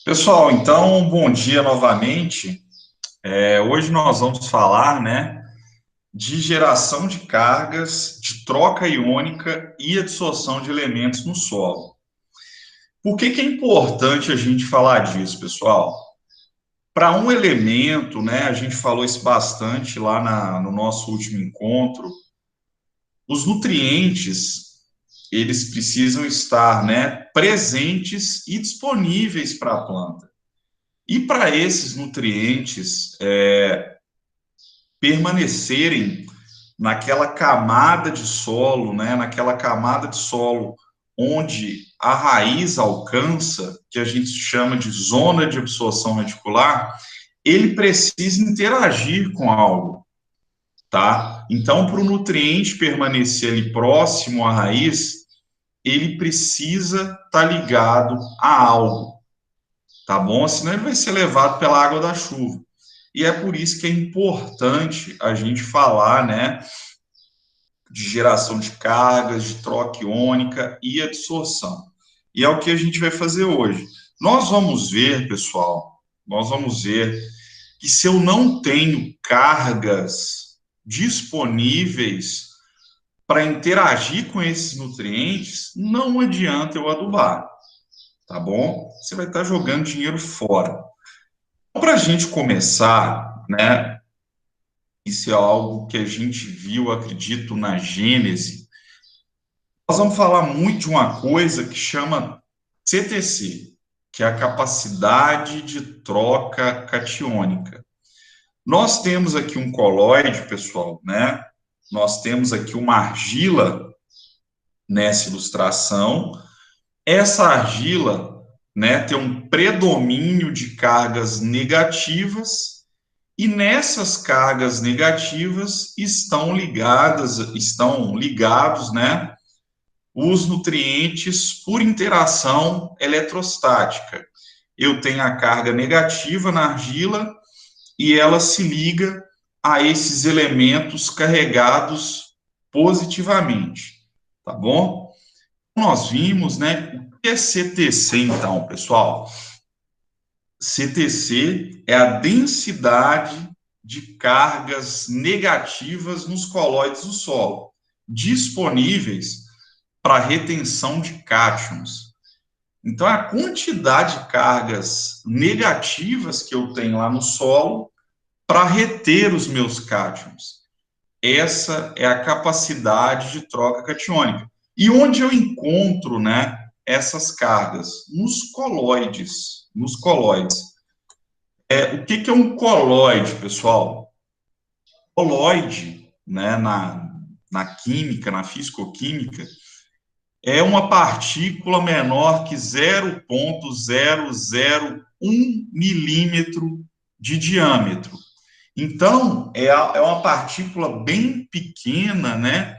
Pessoal, então, bom dia novamente. Hoje nós vamos falar, né, de geração de cargas, de troca iônica e absorção de elementos no solo. Por que que é importante a gente falar disso, pessoal? Para um elemento, né, a gente falou isso bastante lá no nosso último encontro, os nutrientes, eles precisam estar, né, presentes e disponíveis para a planta. E para esses nutrientes permanecerem naquela camada de solo, né, naquela camada de solo onde a raiz alcança, que a gente chama de zona de absorção radicular, ele precisa interagir com algo, tá? Então, para o nutriente permanecer ali próximo à raiz, ele precisa estar ligado a algo, tá bom? Senão ele vai ser levado pela água da chuva. E é por isso que é importante a gente falar, né, de geração de cargas, de troca iônica e absorção. E é o que a gente vai fazer hoje. Nós vamos ver, pessoal, nós vamos ver que se eu não tenho cargas disponíveis para interagir com esses nutrientes, não adianta eu adubar, tá bom? Você vai estar jogando dinheiro fora. Para a gente começar, né? Isso é algo que a gente viu, acredito, na Gênese. Nós vamos falar muito de uma coisa que chama CTC, que é a capacidade de troca catiônica. Nós temos aqui um colóide, pessoal, né? Nós temos aqui uma argila nessa ilustração. Essa argila, né, tem um predomínio de cargas negativas. E nessas cargas negativas estão ligados, né, os nutrientes por interação eletrostática. Eu tenho a carga negativa na argila e ela se liga a esses elementos carregados positivamente, tá bom? Nós vimos, né, o que é CTC então, pessoal? CTC é a densidade de cargas negativas nos colóides do solo, disponíveis para retenção de cátions. Então, a quantidade de cargas negativas que eu tenho lá no solo para reter os meus cátions. Essa é a capacidade de troca catiônica. E onde eu encontro, né, essas cargas? Nos colóides. Nos colóides. O que que é um colóide, pessoal? Colóide, né, na química, na fisicoquímica, é uma partícula menor que 0,001 milímetro de diâmetro. Então, é uma partícula bem pequena, né,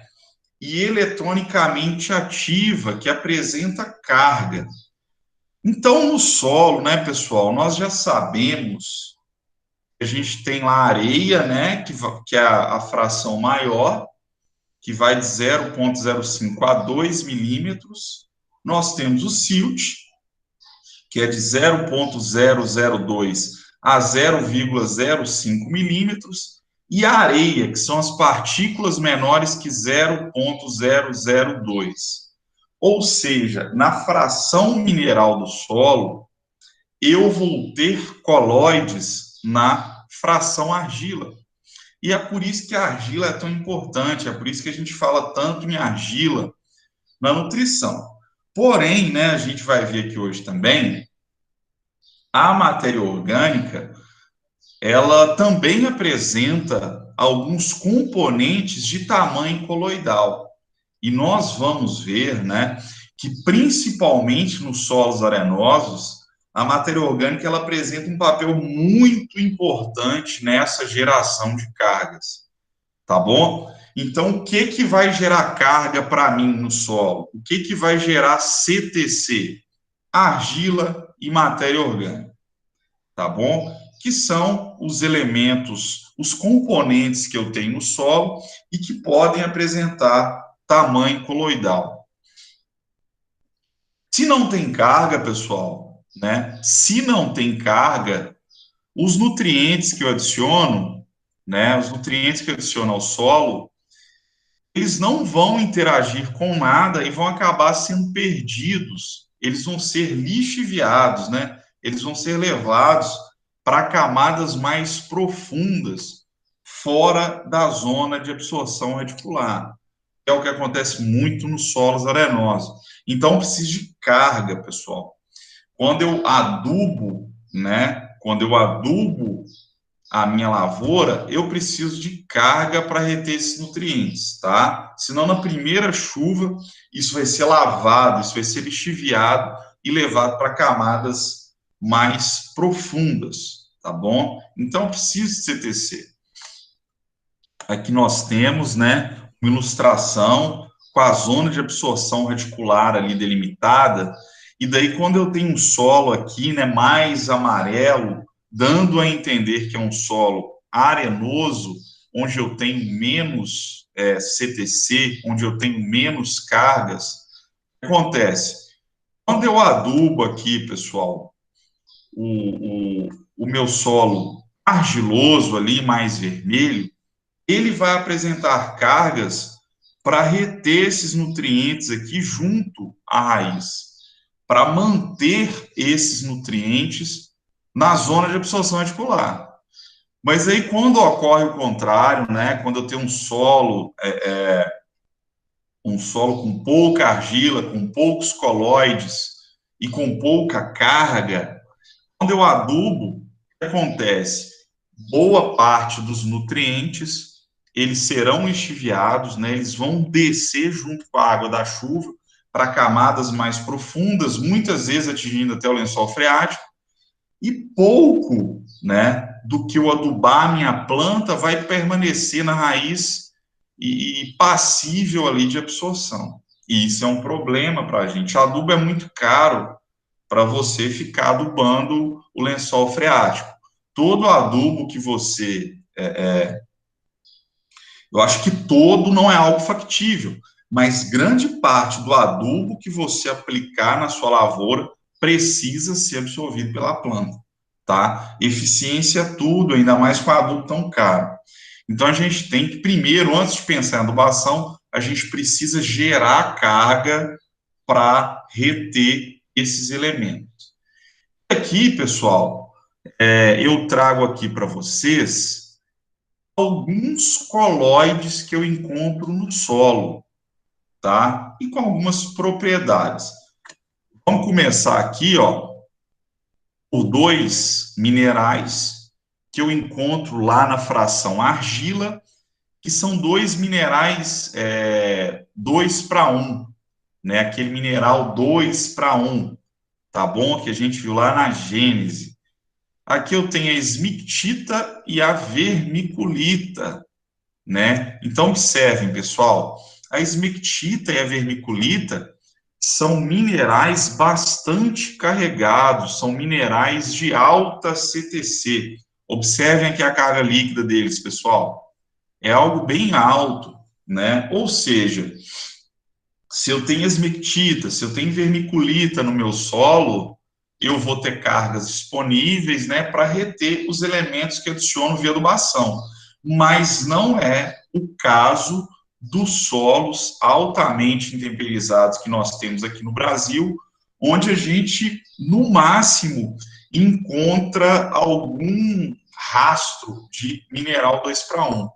e eletronicamente ativa, que apresenta carga. Então, no solo, né, pessoal, nós já sabemos. A gente tem lá a areia, né, que é a fração maior, que vai de 0,05 a 2 milímetros. Nós temos o silt, que é de 0,002 a 0,05 milímetros, e a areia, que são as partículas menores que 0,002. Ou seja, na fração mineral do solo, eu vou ter colóides na fração argila. E é por isso que a argila é tão importante, é por isso que a gente fala tanto em argila na nutrição. Porém, né, a gente vai ver aqui hoje também, a matéria orgânica, ela também apresenta alguns componentes de tamanho coloidal. E nós vamos ver, né, que principalmente nos solos arenosos, a matéria orgânica ela apresenta um papel muito importante nessa geração de cargas, tá bom? Então, o que que vai gerar carga para mim no solo? O que que vai gerar CTC? Argila e matéria orgânica, tá bom? Que são os elementos, os componentes que eu tenho no solo e que podem apresentar tamanho coloidal. Se não tem carga, pessoal, né? Se não tem carga, os nutrientes que eu adiciono, né? Os nutrientes que eu adiciono ao solo, eles não vão interagir com nada e vão acabar sendo perdidos. Eles vão ser lixiviados, né? Eles vão ser levados para camadas mais profundas, fora da zona de absorção radicular. É o que acontece muito nos solos arenosos. Então, precisa de carga, pessoal. Quando eu adubo, né? Quando eu adubo a minha lavoura, eu preciso de carga para reter esses nutrientes, tá? Senão, na primeira chuva, isso vai ser lavado, isso vai ser lixiviado e levado para camadas mais profundas, tá bom? Então, precisa de CTC. Aqui nós temos, né, uma ilustração com a zona de absorção radicular ali delimitada, e daí quando eu tenho um solo aqui, né, mais amarelo, dando a entender que é um solo arenoso, onde eu tenho menos CTC, onde eu tenho menos cargas, o que acontece? Quando eu adubo aqui, pessoal, o meu solo argiloso ali, mais vermelho, ele vai apresentar cargas para reter esses nutrientes aqui junto à raiz, para manter esses nutrientes na zona de absorção radicular. Mas aí, quando ocorre o contrário, né, quando eu tenho um solo com pouca argila, com poucos colóides e com pouca carga, quando eu adubo, o que acontece? Boa parte dos nutrientes, eles serão lixiviados, né? Eles vão descer junto com a água da chuva para camadas mais profundas, muitas vezes atingindo até o lençol freático, e pouco, né, do que eu adubar a minha planta vai permanecer na raiz e passível ali de absorção. E isso é um problema para a gente. O adubo é muito caro para você ficar adubando o lençol freático. Todo adubo que você. Eu acho que todo não é algo factível, mas grande parte do adubo que você aplicar na sua lavoura precisa ser absorvido pela planta, tá? Eficiência é tudo, ainda mais com adubo tão caro. Então a gente tem que, primeiro, antes de pensar em adubação, a gente precisa gerar carga para reter esses elementos. Aqui, pessoal, eu trago aqui para vocês alguns colóides que eu encontro no solo, tá? E com algumas propriedades. Vamos começar aqui, ó, por dois minerais que eu encontro lá na fração argila, que são dois minerais 2 para 1, né? Aquele mineral 2 para 1, tá bom? Que a gente viu lá na Gênese. Aqui eu tenho a esmictita e a vermiculita, né? Então, observem, pessoal, a esmictita e a vermiculita são minerais bastante carregados, são minerais de alta CTC. Observem aqui a carga líquida deles, pessoal. É algo bem alto, né? Ou seja, se eu tenho esmectita, se eu tenho vermiculita no meu solo, eu vou ter cargas disponíveis, né, para reter os elementos que adiciono via adubação. Mas não é o caso dos solos altamente intemperizados que nós temos aqui no Brasil, onde a gente, no máximo, encontra algum rastro de mineral 2 para 1.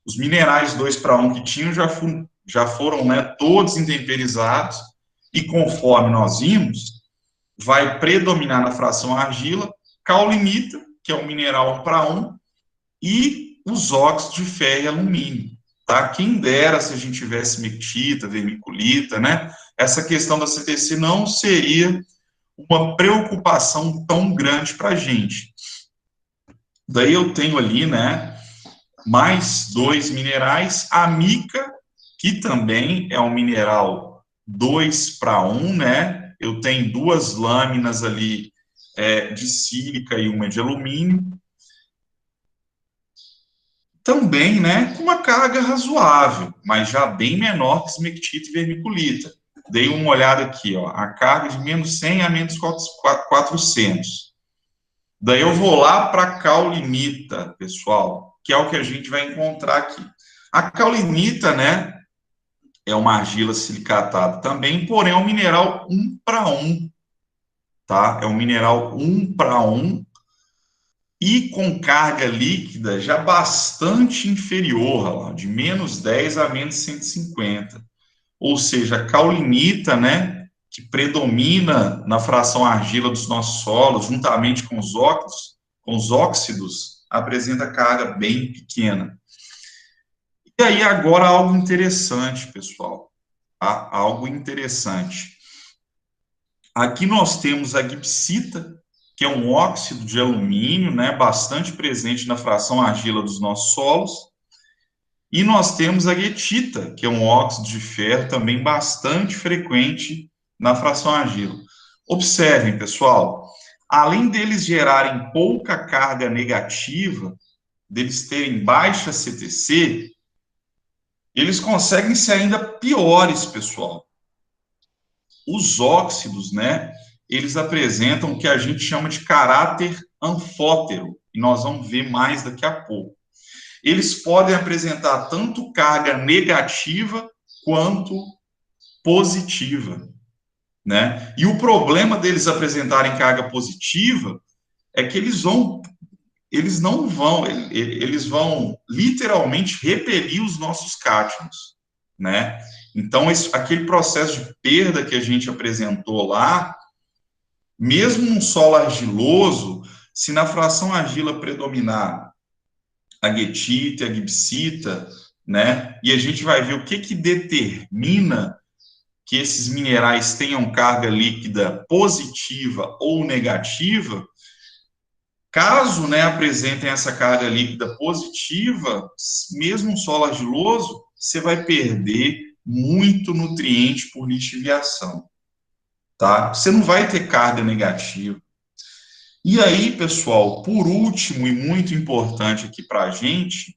Os minerais 2 para 1 que tinham já foram, né, todos intemperizados, e conforme nós vimos, vai predominar na fração argila caulinita, que é um mineral 1 para 1, e os óxidos de ferro e alumínio. Tá? Quem dera se a gente tivesse mectita, vermiculita, né? Essa questão da CTC não seria uma preocupação tão grande para a gente. Daí eu tenho ali, né, mais dois minerais, a mica, que também é um mineral 2 para 1, né? Eu tenho duas lâminas ali de sílica e uma de alumínio. Também, né, com uma carga razoável, mas já bem menor que esmectita e vermiculita. dei uma olhada aqui, ó, a carga de menos 100 a menos 400. Daí eu vou lá para a caulinita, pessoal, que é o que a gente vai encontrar aqui. A caulinita, né, é uma argila silicatada também, porém é um mineral 1 para 1, tá? É um mineral 1 para 1 e com carga líquida já bastante inferior, lá, de menos 10 a menos 150. Ou seja, a caulinita, né, que predomina na fração argila dos nossos solos, juntamente com os óxidos, apresenta carga bem pequena. E aí agora algo interessante, pessoal, tá? Algo interessante. Aqui nós temos a gipsita, que é um óxido de alumínio, né, bastante presente na fração argila dos nossos solos. E nós temos a guetita, que é um óxido de ferro também bastante frequente na fração argila. Observem, pessoal, além deles gerarem pouca carga negativa, deles terem baixa CTC, eles conseguem ser ainda piores, pessoal. Os óxidos, né, eles apresentam o que a gente chama de caráter anfótero, e nós vamos ver mais daqui a pouco. Eles podem apresentar tanto carga negativa quanto positiva, né? E o problema deles apresentarem carga positiva é que eles vão literalmente repelir os nossos cátions, né? Então, aquele processo de perda que a gente apresentou lá, mesmo num solo argiloso, se na fração argila predominar a guetita, a gipsita, né? E a gente vai ver o que determina que esses minerais tenham carga líquida positiva ou negativa. Caso, né, apresentem essa carga líquida positiva, mesmo um solo argiloso, você vai perder muito nutriente por lixiviação, tá? Você não vai ter carga negativa. E aí, pessoal, por último e muito importante aqui para a gente,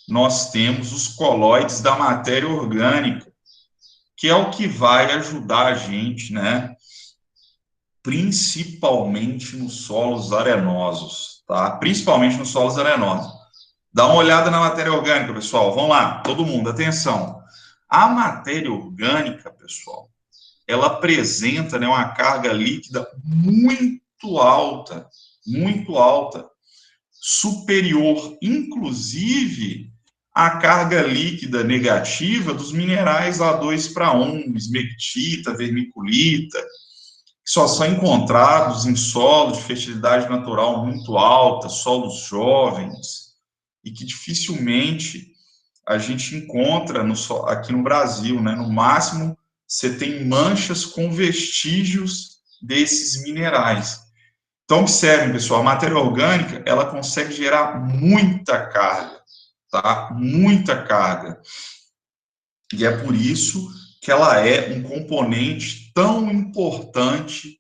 nós temos os colóides da matéria orgânica, que é o que vai ajudar a gente, né? Principalmente nos solos arenosos, tá? Principalmente nos solos arenosos. Dá uma olhada na matéria orgânica, pessoal. Vamos lá, todo mundo, atenção. A matéria orgânica, pessoal, ela apresenta, né, uma carga líquida muito alta, superior, inclusive, à carga líquida negativa dos minerais A2 para 1, esmectita, vermiculita, que só são encontrados em solos de fertilidade natural muito alta, solos jovens, e que dificilmente a gente encontra aqui no Brasil, né? No máximo, você tem manchas com vestígios desses minerais. Então, observem, pessoal, a matéria orgânica, ela consegue gerar muita carga, tá? Muita carga. E é por isso que ela é um componente tão importante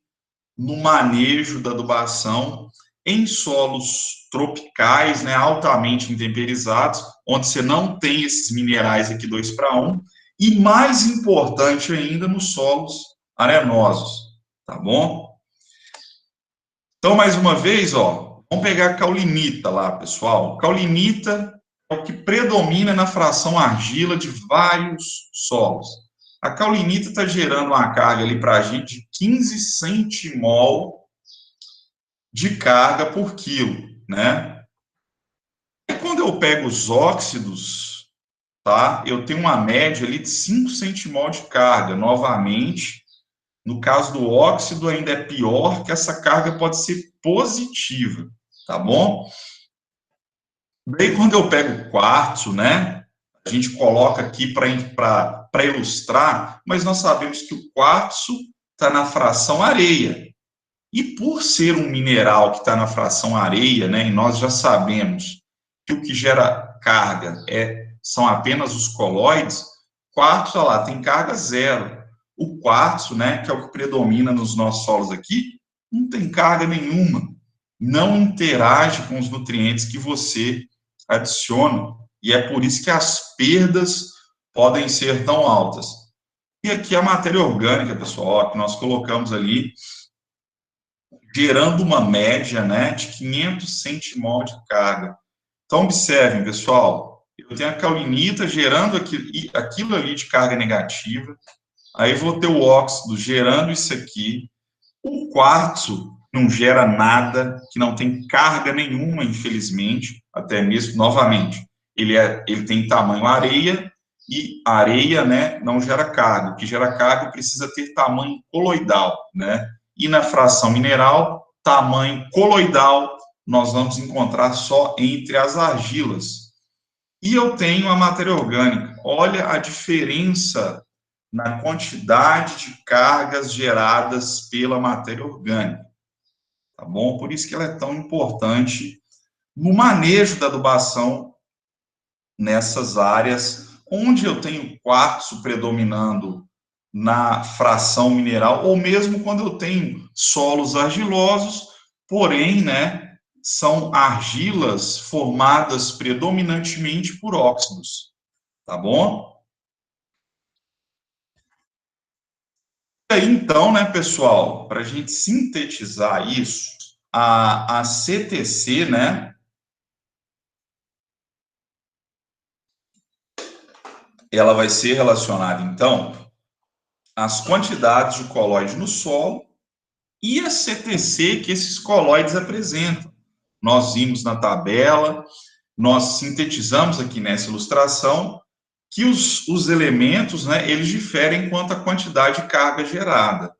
no manejo da adubação em solos tropicais, né, altamente intemperizados, onde você não tem esses minerais aqui 2 para 1, e mais importante ainda nos solos arenosos, tá bom? Então, mais uma vez, ó, vamos pegar a caulinita lá, pessoal. Caulinita é o que predomina na fração argila de vários solos. A caulinita está gerando uma carga ali para a gente de 15 centimol de carga por quilo, né? E quando eu pego os óxidos, tá? Eu tenho uma média ali de 5 centimol de carga, novamente. No caso do óxido, ainda é pior, que essa carga pode ser positiva, tá bom? Daí, quando eu pego o quartzo, né? A gente coloca aqui para ilustrar, mas nós sabemos que o quartzo está na fração areia. E por ser um mineral que está na fração areia, né? E nós já sabemos que o que gera carga são apenas os colóides, quartzo, olha lá, tem carga zero. O quartzo, né, que é o que predomina nos nossos solos aqui, não tem carga nenhuma, não interage com os nutrientes que você adiciona, e é por isso que as perdas podem ser tão altas. E aqui a matéria orgânica, pessoal, ó, que nós colocamos ali, gerando uma média, né, de 500 centimol de carga. Então, observem, pessoal, eu tenho a caulinita gerando aquilo ali de carga negativa, aí vou ter o óxido gerando isso aqui, o quartzo não gera nada, que não tem carga nenhuma, infelizmente, até mesmo, novamente, ele tem tamanho areia, e areia, né, não gera carga. O que gera carga precisa ter tamanho coloidal, né? E na fração mineral, tamanho coloidal, nós vamos encontrar só entre as argilas. E eu tenho a matéria orgânica. Olha a diferença na quantidade de cargas geradas pela matéria orgânica, tá bom? Por isso que ela é tão importante no manejo da adubação nessas áreas onde eu tenho quartzo predominando na fração mineral, ou mesmo quando eu tenho solos argilosos, porém, né, são argilas formadas predominantemente por óxidos, tá bom? E aí, então, né, pessoal, para a gente sintetizar isso, a CTC, né, ela vai ser relacionada, então, às quantidades de colóide no solo e a CTC que esses colóides apresentam. Nós vimos na tabela, nós sintetizamos aqui nessa ilustração que os elementos, né, eles diferem quanto à quantidade de carga gerada,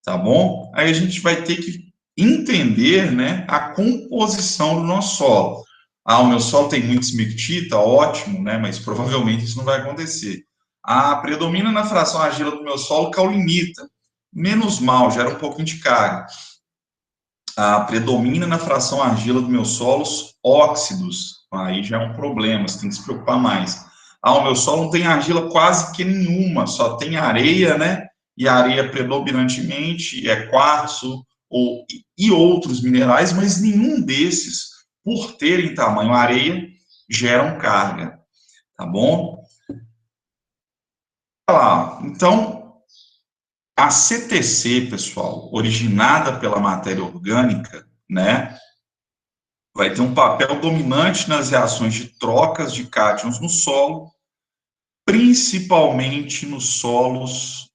tá bom? Aí a gente vai ter que entender, né, a composição do nosso solo. Ah, o meu solo tem muito smectita, ótimo, né, mas provavelmente isso não vai acontecer. Ah, predomina na fração argila do meu solo caulinita. Menos mal, gera um pouquinho de carga. Ah, predomina na fração argila dos meus solos óxidos. Aí já é um problema, você tem que se preocupar mais. Ah, o meu solo não tem argila quase que nenhuma, só tem areia, né? E a areia predominantemente é quartzo e outros minerais, mas nenhum desses, por terem tamanho areia, geram carga, tá bom? Então, a CTC, pessoal, originada pela matéria orgânica, né? Vai ter um papel dominante nas reações de trocas de cátions no solo, principalmente nos solos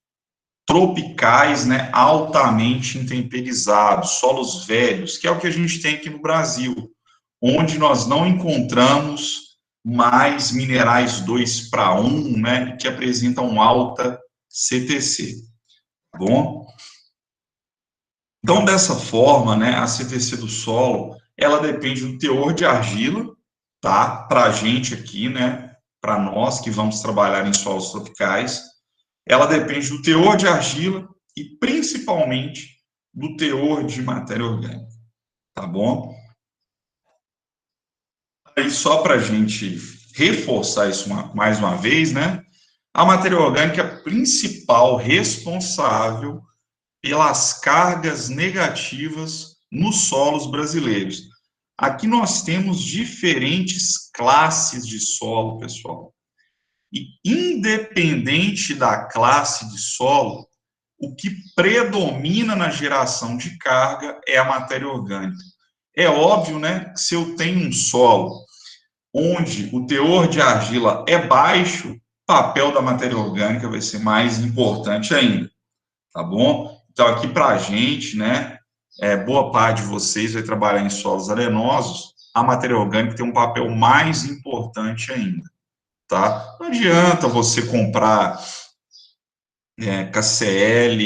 tropicais, né, altamente intemperizados, solos velhos, que é o que a gente tem aqui no Brasil, onde nós não encontramos mais minerais 2 para 1, né, que apresentam alta CTC, tá bom? Então, dessa forma, né, a CTC do solo, ela depende do teor de argila, tá? Para a gente aqui, né, para nós que vamos trabalhar em solos tropicais, ela depende do teor de argila e principalmente do teor de matéria orgânica, tá bom? Aí só para a gente reforçar isso mais uma vez, né? A matéria orgânica é a principal responsável pelas cargas negativas nos solos brasileiros. Aqui nós temos diferentes classes de solo, pessoal. E independente da classe de solo, o que predomina na geração de carga é a matéria orgânica. É óbvio, né, que se eu tenho um solo onde o teor de argila é baixo, o papel da matéria orgânica vai ser mais importante ainda, tá bom? Então, aqui para a gente, né, boa parte de vocês vai trabalhar em solos arenosos, a matéria orgânica tem um papel mais importante ainda, tá? Não adianta você comprar KCl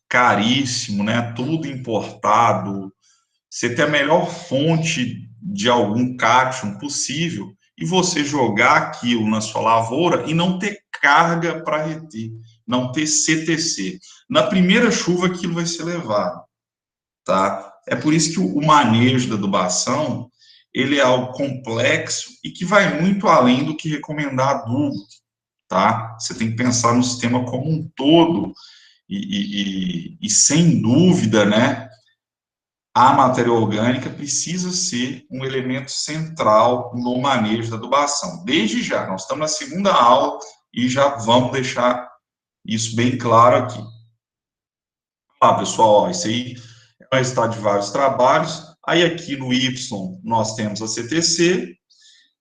caríssimo, né, tudo importado, você ter a melhor fonte de algum cátion possível e você jogar aquilo na sua lavoura e não ter carga para reter, não ter CTC. Na primeira chuva aquilo vai ser levado, tá? É por isso que o manejo da adubação, ele é algo complexo e que vai muito além do que recomendar adubo, tá? Você tem que pensar no sistema como um todo e sem dúvida, né, a matéria orgânica precisa ser um elemento central no manejo da adubação. Desde já, nós estamos na segunda aula e já vamos deixar isso bem claro aqui. Ah, pessoal, ó, isso aí é o resultado de vários trabalhos. Aí aqui no Y nós temos a CTC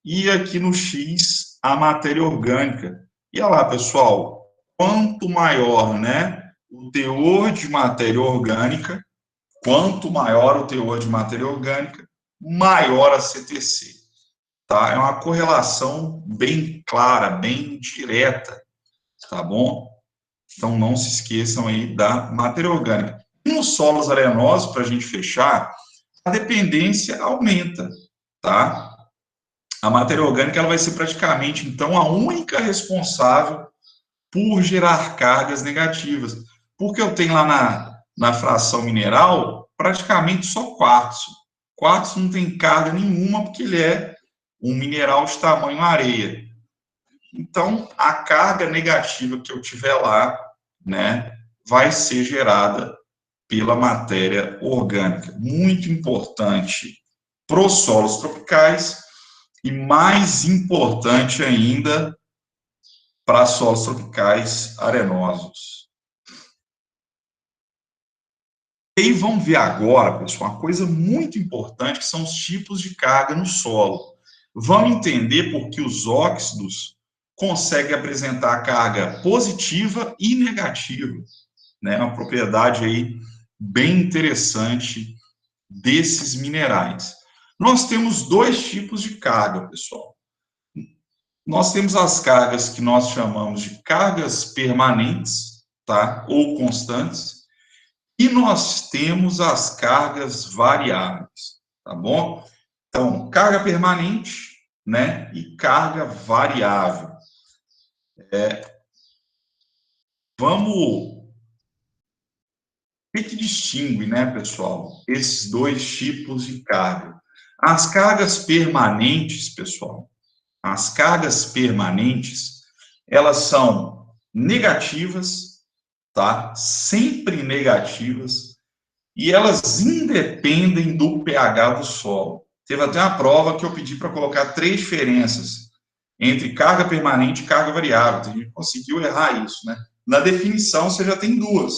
e aqui no X a matéria orgânica. E olha lá, pessoal, quanto maior, né, o teor de matéria orgânica, quanto maior o teor de matéria orgânica, maior a CTC, tá? É uma correlação bem clara, bem direta, tá bom? Então, não se esqueçam aí da matéria orgânica. E nos solos arenosos, para a gente fechar, a dependência aumenta, tá? A matéria orgânica ela vai ser praticamente, então, a única responsável por gerar cargas negativas. Porque eu tenho lá na fração mineral praticamente só quartzo. Quartzo não tem carga nenhuma porque ele é um mineral de tamanho areia. Então, a carga negativa que eu tiver lá, né, vai ser gerada pela matéria orgânica. Muito importante para os solos tropicais e mais importante ainda para solos tropicais arenosos. E aí vamos ver agora, pessoal, uma coisa muito importante que são os tipos de carga no solo. Vamos entender por que os óxidos conseguem apresentar carga positiva e negativa, né? Uma propriedade aí bem interessante desses minerais. Nós temos dois tipos de carga, pessoal. Nós temos as cargas que nós chamamos de cargas permanentes, tá? Ou constantes, e nós temos as cargas variáveis, tá bom? Então, carga permanente, né? E carga variável. Vamos. O que distingue, né, pessoal, esses dois tipos de carga? As cargas permanentes, pessoal, as cargas permanentes, elas são negativas, tá? Sempre negativas, e elas independem do pH do solo. Teve até uma prova que eu pedi para colocar três diferenças entre carga permanente e carga variável. A gente conseguiu errar isso, né? Na definição, você já tem duas.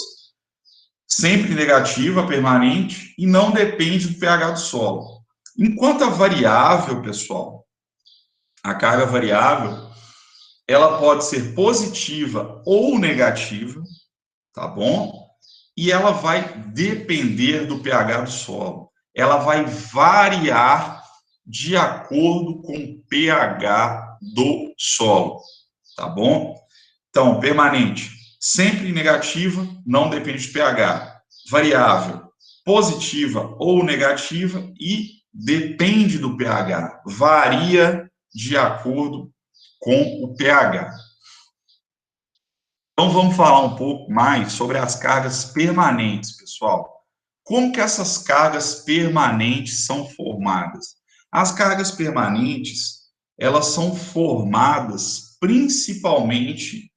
Sempre negativa, permanente, e não depende do pH do solo. Enquanto a variável, pessoal, a carga variável, ela pode ser positiva ou negativa, tá bom? E ela vai depender do pH do solo. Ela vai variar de acordo com o pH do solo, tá bom? Então, permanente, sempre negativa, não depende do pH. Variável, positiva ou negativa e depende do pH. Varia de acordo com o pH. Então, vamos falar um pouco mais sobre as cargas permanentes, pessoal. Como que essas cargas permanentes são formadas? As cargas permanentes, elas são formadas principalmente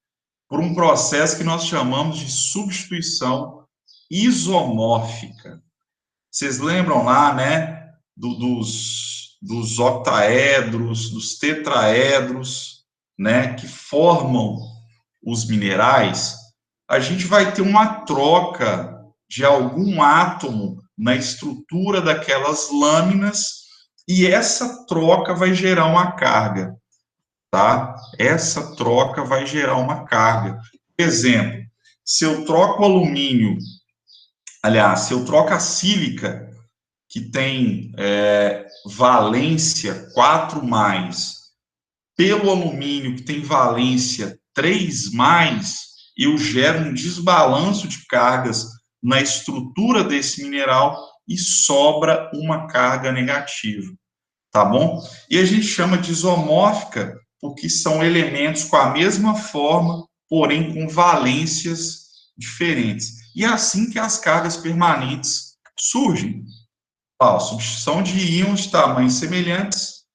por um processo que nós chamamos de substituição isomórfica. Vocês lembram lá, né, dos octaedros, dos tetraedros, né, que formam os minerais? A gente vai ter uma troca de algum átomo na estrutura daquelas lâminas e essa troca vai gerar uma carga, tá? Essa troca vai gerar uma carga. Por exemplo, se eu troco alumínio, aliás, se eu troco a sílica, que tem valência 4+, pelo alumínio, que tem valência 3+, eu gero um desbalanço de cargas na estrutura desse mineral e sobra uma carga negativa, tá bom? E a gente chama de isomórfica porque são elementos com a mesma forma, porém com valências diferentes. E é assim que as cargas permanentes surgem. A substituição de íons de tamanhos semelhantes,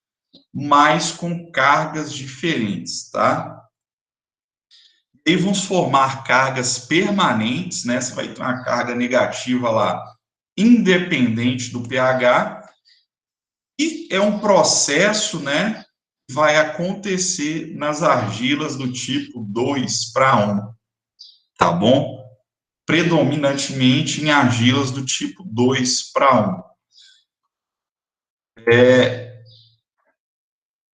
mas com cargas diferentes, tá? E vamos formar cargas permanentes, né? Você vai ter uma carga negativa lá, independente do pH, e é um processo, né? Vai acontecer nas argilas do tipo 2:1, tá bom? Predominantemente em argilas do tipo 2:1.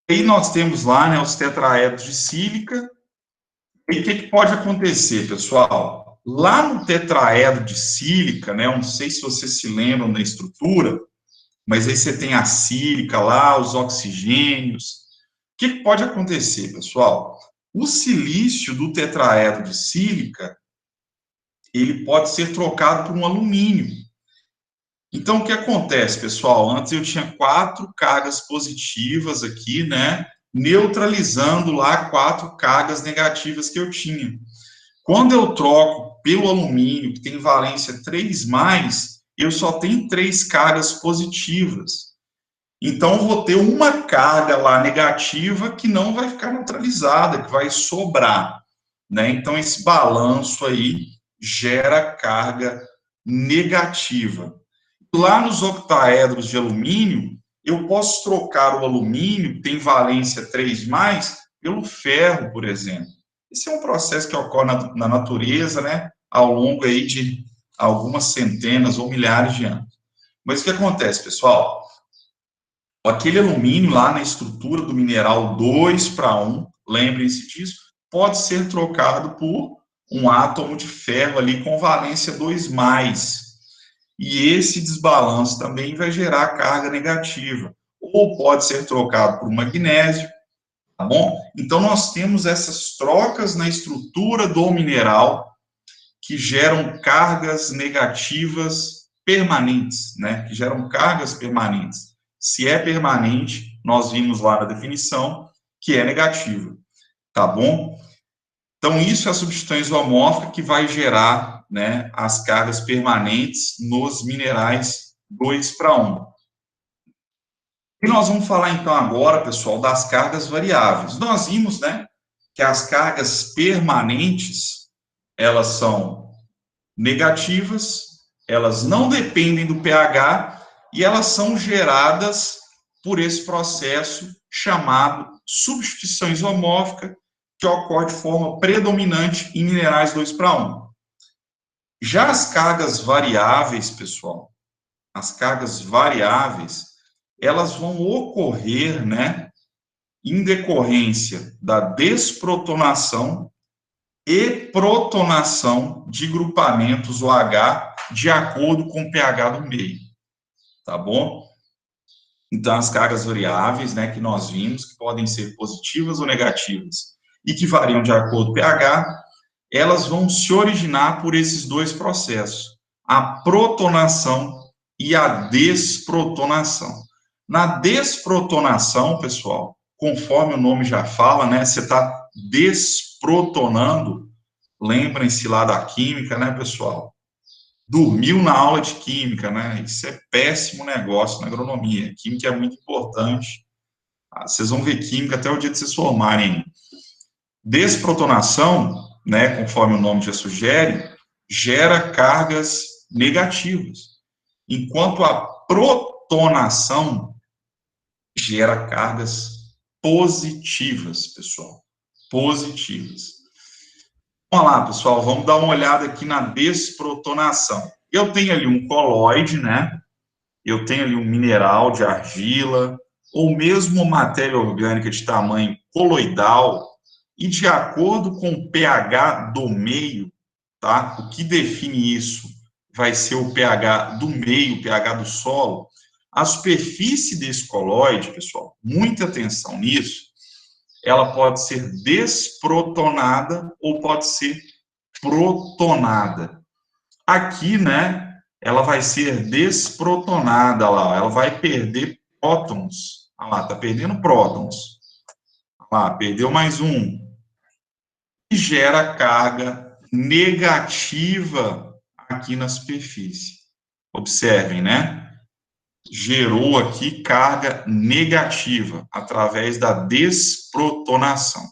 Aí nós temos lá, né, os tetraedros de sílica. E o que pode acontecer, pessoal? Lá no tetraedro de sílica, né, eu não sei se vocês se lembram da estrutura, mas aí você tem a sílica lá, os oxigênios. O que pode acontecer, pessoal? O silício do tetraedro de sílica, ele pode ser trocado por um alumínio. Então, o que acontece, pessoal? Antes eu tinha 4 cargas positivas aqui, né? Neutralizando lá 4 cargas negativas que eu tinha. Quando eu troco pelo alumínio, que tem valência 3+, eu só tenho 3 cargas positivas. Então, eu vou ter uma carga lá negativa que não vai ficar neutralizada, que vai sobrar, né? Então, esse balanço aí gera carga negativa. Lá nos octaedros de alumínio, eu posso trocar o alumínio, que tem valência 3+, pelo ferro, por exemplo. Esse é um processo que ocorre na natureza, né, ao longo aí de algumas centenas ou milhares de anos. Mas o que acontece, pessoal? Aquele alumínio lá na estrutura do mineral 2:1, lembrem-se disso, pode ser trocado por um átomo de ferro ali com valência 2+. E esse desbalanço também vai gerar carga negativa. Ou pode ser trocado por magnésio, tá bom? Então, nós temos essas trocas na estrutura do mineral que geram cargas negativas permanentes, né? Que geram cargas permanentes. Se é permanente, nós vimos lá na definição que é negativa, tá bom? Então, isso é a substituição isomórfica que vai gerar, né, as cargas permanentes nos minerais 2:1. E nós vamos falar, então, agora, pessoal, das cargas variáveis. Nós vimos, né, que as cargas permanentes, elas são negativas, elas não dependem do pH e elas são geradas por esse processo chamado substituição isomórfica, que ocorre de forma predominante em minerais 2:1. Já as cargas variáveis, pessoal, as cargas variáveis, elas vão ocorrer, né, em decorrência da desprotonação e protonação de grupamentos OH de acordo com o pH do meio, tá bom? Então, as cargas variáveis, né, que nós vimos, que podem ser positivas ou negativas, e que variam de acordo com o pH, elas vão se originar por esses dois processos, a protonação e a desprotonação. Na desprotonação, pessoal, conforme o nome já fala, né, você está desprotonando, lembrem-se lá da química, né, pessoal? Dormiu na aula de química, né? Isso é péssimo negócio na agronomia. Química é muito importante. Vocês vão ver química até o dia de vocês formarem. Desprotonação, né, conforme o nome já sugere, gera cargas negativas, enquanto a protonação gera cargas positivas, pessoal. Positivas. Vamos lá, pessoal, vamos dar uma olhada aqui na desprotonação. Eu tenho ali um colóide, né? Eu tenho ali um mineral de argila, ou mesmo matéria orgânica de tamanho coloidal, e de acordo com o pH do meio, tá? O que define isso vai ser o pH do meio, o pH do solo. A superfície desse colóide, pessoal, muita atenção nisso, ela pode ser desprotonada ou pode ser protonada. Aqui, né, ela vai ser desprotonada lá, ela vai perder prótons. Olha lá, tá perdendo prótons. Olha lá, perdeu mais um. E gera carga negativa aqui na superfície. Observem, né? Gerou aqui carga negativa através da desprotonação.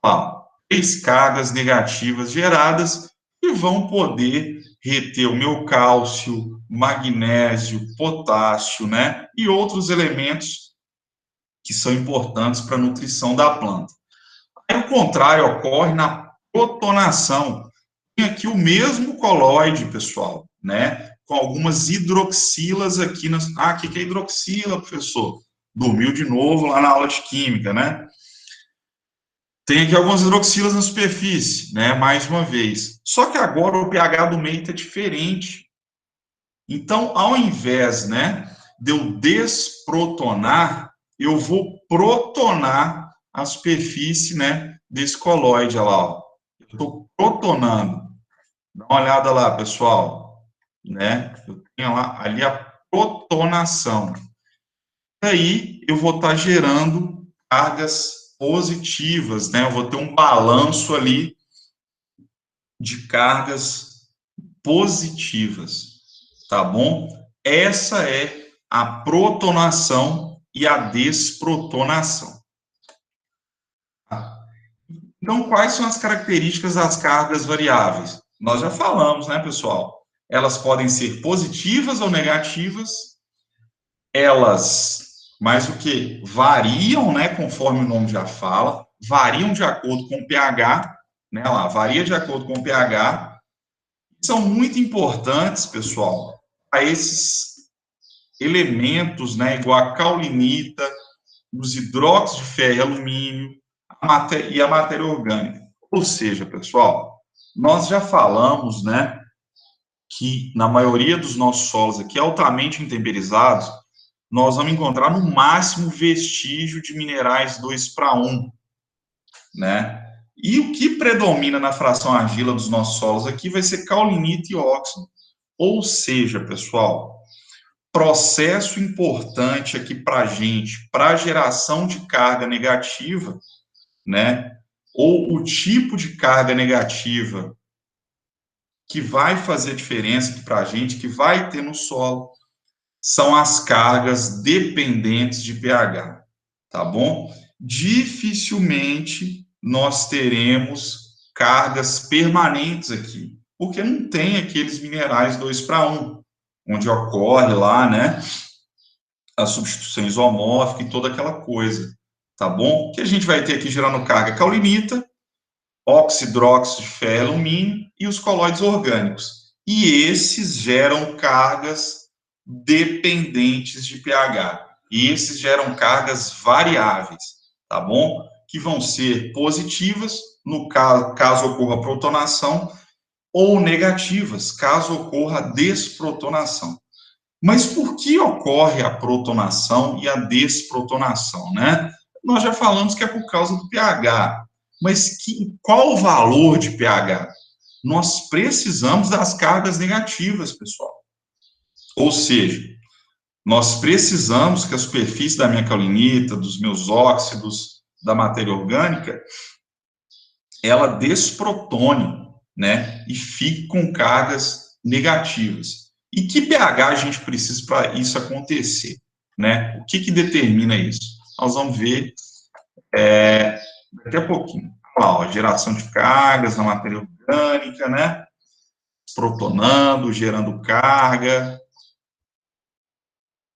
Ó, 3 cargas negativas geradas que vão poder reter o meu cálcio, magnésio, potássio, né? E outros elementos que são importantes para a nutrição da planta. Aí, o contrário ocorre na protonação, tenho aqui o mesmo colóide, pessoal, né? Com algumas hidroxilas aqui. O que é hidroxila, professor? Dormiu de novo lá na aula de química, né? Tem aqui algumas hidroxilas na superfície, né? Mais uma vez. Só que agora o pH do meio está diferente. Então, ao invés, né, de eu desprotonar, eu vou protonar a superfície, né, desse colóide, olha lá, ó. Eu estou protonando. Dá uma olhada lá, pessoal, né? Eu tenho lá, ali a protonação. Aí, eu vou estar gerando cargas positivas, né? Eu vou ter um balanço ali de cargas positivas, tá bom? Essa é a protonação e a desprotonação. Então, quais são as características das cargas variáveis? Nós já falamos, né, pessoal? Elas podem ser positivas ou negativas, elas, mais o que? Variam, né, conforme o nome já fala, variam de acordo com o pH, né, lá, varia de acordo com o pH, são muito importantes, pessoal, a esses elementos, né, igual a caulinita, os hidróxidos de ferro e alumínio e a matéria orgânica. Ou seja, pessoal, nós já falamos, né, que na maioria dos nossos solos aqui altamente intemperizados, nós vamos encontrar no máximo vestígio de minerais 2:1, né? E o que predomina na fração argila dos nossos solos aqui vai ser caulinita e óxido. Ou seja, pessoal, processo importante aqui para a gente, para a geração de carga negativa, né? Ou o tipo de carga negativa que vai fazer diferença aqui para a gente, que vai ter no solo, são as cargas dependentes de pH, tá bom? Dificilmente nós teremos cargas permanentes aqui, porque não tem aqueles minerais 2:1, onde ocorre lá, né, a substituição isomórfica e toda aquela coisa, tá bom? Que a gente vai ter aqui gerando carga caulinita, óxido, hidróxido de ferro, alumínio e os colóides orgânicos. E esses geram cargas dependentes de pH. E esses geram cargas variáveis, tá bom? Que vão ser positivas, no caso ocorra protonação, ou negativas, caso ocorra desprotonação. Mas por que ocorre a protonação e a desprotonação, né? Nós já falamos que é por causa do pH. Mas qual o valor de pH? Nós precisamos das cargas negativas, pessoal. Ou seja, nós precisamos que a superfície da minha caulinita, dos meus óxidos, da matéria orgânica, ela desprotone, né? E fique com cargas negativas. E que pH a gente precisa para isso acontecer, né? O que determina isso? Nós vamos ver daqui a pouquinho. Olha lá, ó, geração de cargas na matéria orgânica, né? Protonando, gerando carga.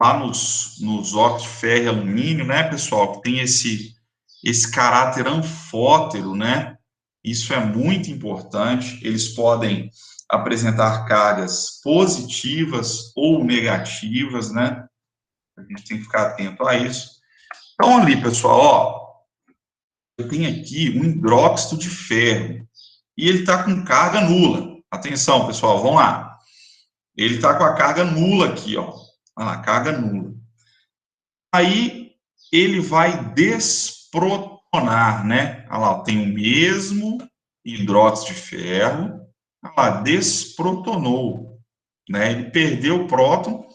Lá nos óxidos de ferro e alumínio, né, pessoal, que tem esse caráter anfótero, né? Isso é muito importante. Eles podem apresentar cargas positivas ou negativas, né? A gente tem que ficar atento a isso. Então, ali, pessoal, ó, eu tenho aqui um hidróxido de ferro e ele está com carga nula. Atenção, pessoal, vamos lá. Ele está com a carga nula aqui, ó. Olha lá, carga nula. Aí, ele vai desprotonar, né? Olha lá, tem o mesmo hidróxido de ferro, olha lá, desprotonou, né? Ele perdeu o próton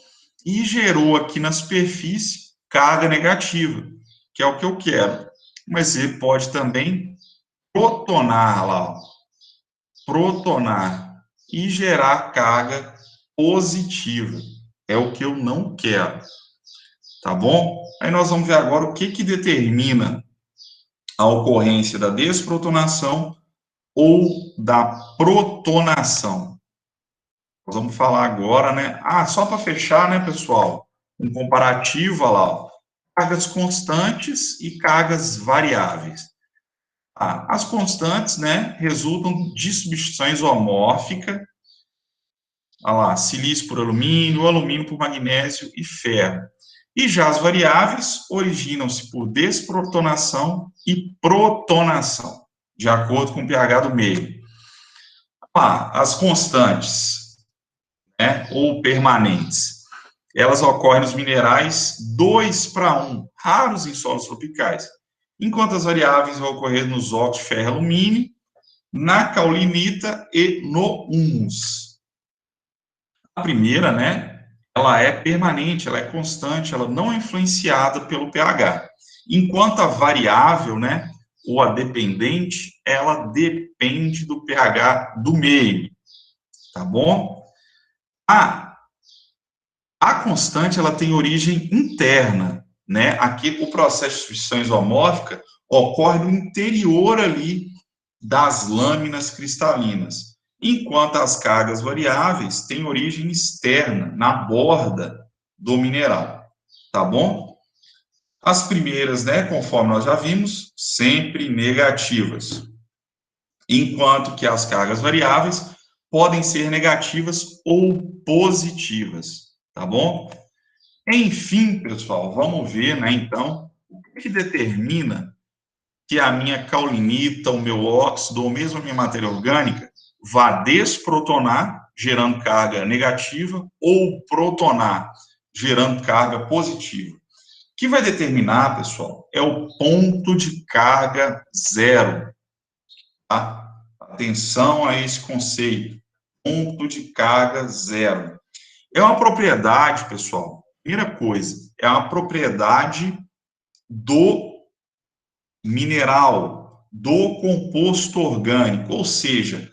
e gerou aqui na superfície carga negativa, que é o que eu quero. Mas ele pode também protonar lá, ó, protonar e gerar carga positiva. É o que eu não quero, tá bom? Aí nós vamos ver agora o que determina a ocorrência da desprotonação ou da protonação. Nós vamos falar agora, né? Só para fechar, né, pessoal? Um comparativo, olha lá, ó, cargas constantes e cargas variáveis. As constantes, né, resultam de substituições homórficas, olha lá, silício por alumínio, alumínio por magnésio e ferro. E já as variáveis originam-se por desprotonação e protonação, de acordo com o pH do meio. As constantes, né, ou permanentes, elas ocorrem nos minerais 2:1, raros em solos tropicais, enquanto as variáveis vão ocorrer nos óxidos de ferro e alumínio, na caulinita e no humus. A primeira, né, ela é permanente, ela é constante, ela não é influenciada pelo pH. Enquanto a variável, né, ou a dependente, ela depende do pH do meio, tá bom? A constante, ela tem origem interna, né? Aqui, o processo de substituição isomórfica ocorre no interior ali das lâminas cristalinas, enquanto as cargas variáveis têm origem externa, na borda do mineral, tá bom? As primeiras, né, conforme nós já vimos, sempre negativas, enquanto que as cargas variáveis podem ser negativas ou positivas, tá bom? Enfim, pessoal, vamos ver, né, então, o que determina que a minha caulinita, o meu óxido, ou mesmo a minha matéria orgânica, vá desprotonar, gerando carga negativa, ou protonar, gerando carga positiva. O que vai determinar, pessoal, é o ponto de carga zero. Tá? Atenção a esse conceito. Ponto de carga zero. É uma propriedade, pessoal. Primeira coisa, é uma propriedade do mineral, do composto orgânico, ou seja,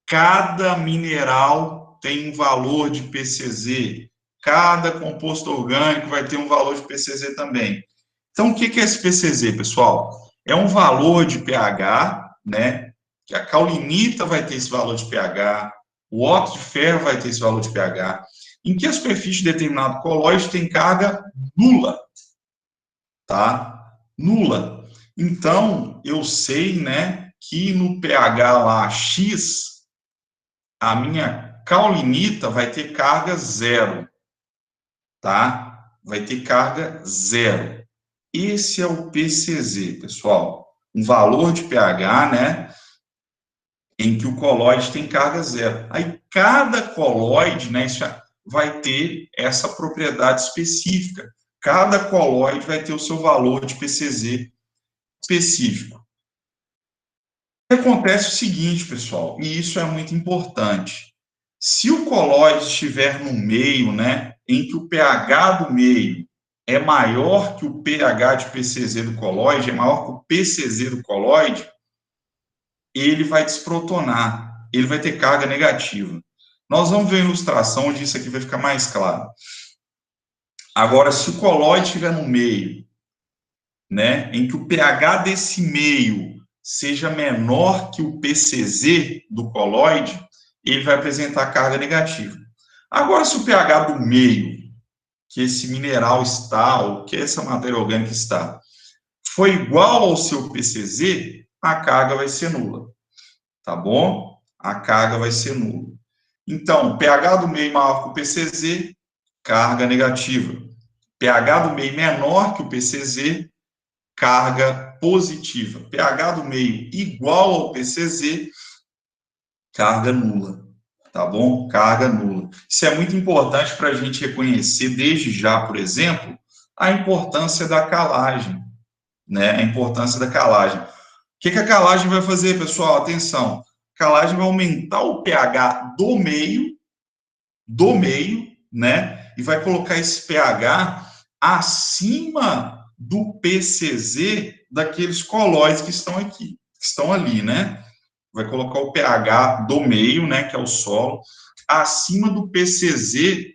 cada mineral tem um valor de PCZ, cada composto orgânico vai ter um valor de PCZ também. Então, o que é esse PCZ, pessoal? É um valor de pH, né? Que a caulinita vai ter esse valor de pH, o óxido de ferro vai ter esse valor de pH, em que a superfície de determinado colóide tem carga nula, tá? Nula. Então, eu sei, né, que no pH lá X, a minha caulinita vai ter carga zero, tá? Vai ter carga zero. Esse é o PCZ, pessoal. Um valor de pH, né, em que o colóide tem carga zero. Aí, cada colóide, né, isso vai ter essa propriedade específica. Cada colóide vai ter o seu valor de PCZ específico. Acontece o seguinte, pessoal, e isso é muito importante. Se o colóide estiver no meio, né, em que o pH do meio é maior que o pH de PCZ do colóide, é maior que o PCZ do colóide, ele vai desprotonar, ele vai ter carga negativa. Nós vamos ver a ilustração onde isso aqui vai ficar mais claro. Agora, se o colóide estiver no meio, né, em que o pH desse meio seja menor que o PCZ do colóide, ele vai apresentar carga negativa. Agora, se o pH do meio, que esse mineral está, ou que essa matéria orgânica está, for igual ao seu PCZ, a carga vai ser nula, tá bom? A carga vai ser nula. Então, pH do meio maior que o PCZ, carga negativa. pH do meio menor que o PCZ, carga positiva. pH do meio igual ao PCZ, carga nula, tá bom? Carga nula. Isso é muito importante para a gente reconhecer desde já, por exemplo, a importância da calagem, né? A importância da calagem. O que a calagem vai fazer, pessoal? Atenção. A calagem vai aumentar o pH do meio, né? E vai colocar esse pH acima do PCZ daqueles colóides que estão aqui, que estão ali, né? Vai colocar o pH do meio, né, que é o solo, acima do PCZ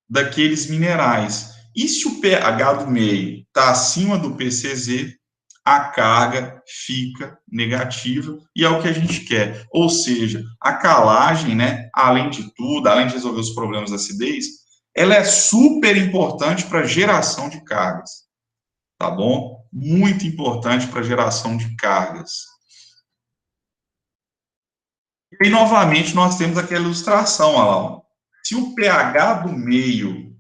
daqueles minerais. E se o pH do meio está acima do PCZ, a carga fica negativa e é o que a gente quer. Ou seja, a calagem, né, além de tudo, além de resolver os problemas da acidez, ela é super importante para a geração de cargas, tá bom? Muito importante para a geração de cargas. E, novamente, nós temos aquela ilustração, olha lá, ó. Se o pH do meio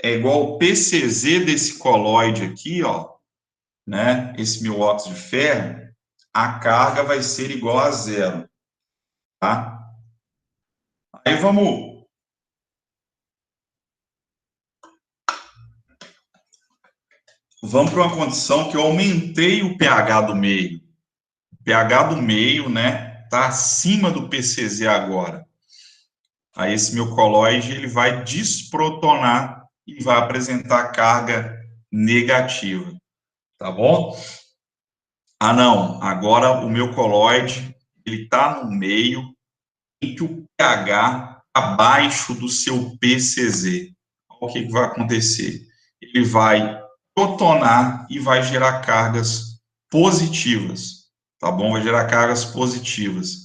é igual ao PCZ desse coloide aqui, ó, né, esse meu óxido de ferro, a carga vai ser igual a zero, tá? Aí vamos para uma condição que eu aumentei o pH do meio. O pH do meio, né, está acima do PCZ agora. Aí esse meu coloide, ele vai desprotonar e vai apresentar carga negativa, tá bom? Ah, não, agora o meu coloide, ele está no meio em que o pH abaixo do seu PCZ. O que vai acontecer? Ele vai protonar e vai gerar cargas positivas, tá bom? Vai gerar cargas positivas.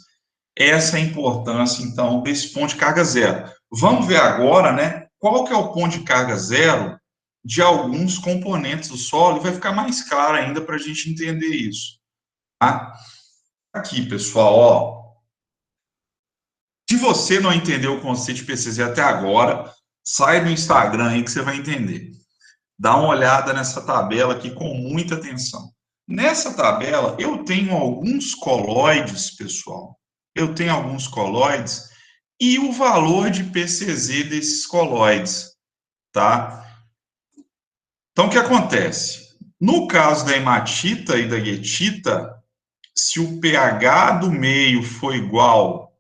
Essa é a importância, então, desse ponto de carga zero. Vamos ver agora, né, qual que é o ponto de carga zero de alguns componentes do solo, e vai ficar mais claro ainda para a gente entender isso, tá? Aqui, pessoal, ó, se você não entendeu o conceito de PCZ até agora, sai do Instagram aí que você vai entender. Dá uma olhada nessa tabela aqui com muita atenção. Nessa tabela, eu tenho alguns coloides, pessoal. Eu tenho alguns coloides e o valor de PCZ desses coloides, tá? Então, o que acontece? No caso da hematita e da guetita, se o pH do meio for igual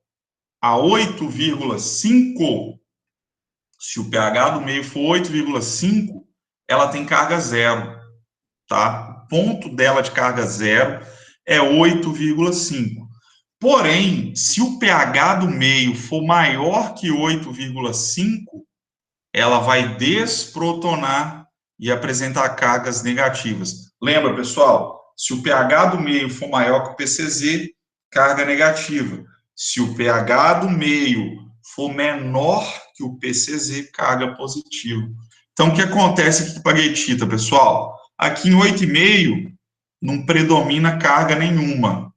a 8,5, se o pH do meio for 8,5, ela tem carga zero, tá? O ponto dela de carga zero é 8,5. Porém, se o pH do meio for maior que 8,5, ela vai desprotonar e apresentar cargas negativas. Lembra, pessoal? Se o pH do meio for maior que o PCZ, carga negativa. Se o pH do meio for menor que o PCZ, carga positiva. Então, o que acontece aqui com a guetita, pessoal? Aqui em 8,5 não predomina carga nenhuma.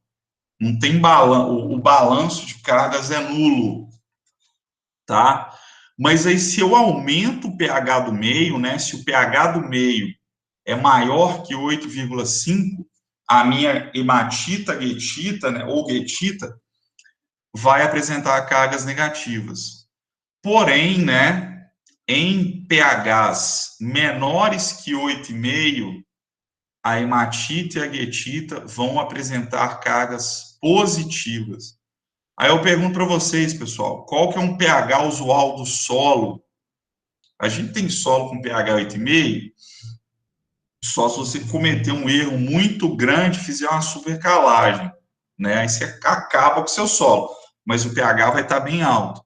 Não tem balanço, o balanço de cargas é nulo, tá? Mas aí, se eu aumento o pH do meio, né? Se o pH do meio é maior que 8,5, a minha hematita, guetita, né? Ou guetita, vai apresentar cargas negativas. Porém, né? Em pHs menores que 8,5, a hematita e a guetita vão apresentar cargas positivas. Aí eu pergunto para vocês, pessoal, qual que é um pH usual do solo? A gente tem solo com pH 8,5, só se você cometer um erro muito grande, fizer uma supercalagem, né? Aí você acaba com o seu solo, mas o pH vai estar bem alto.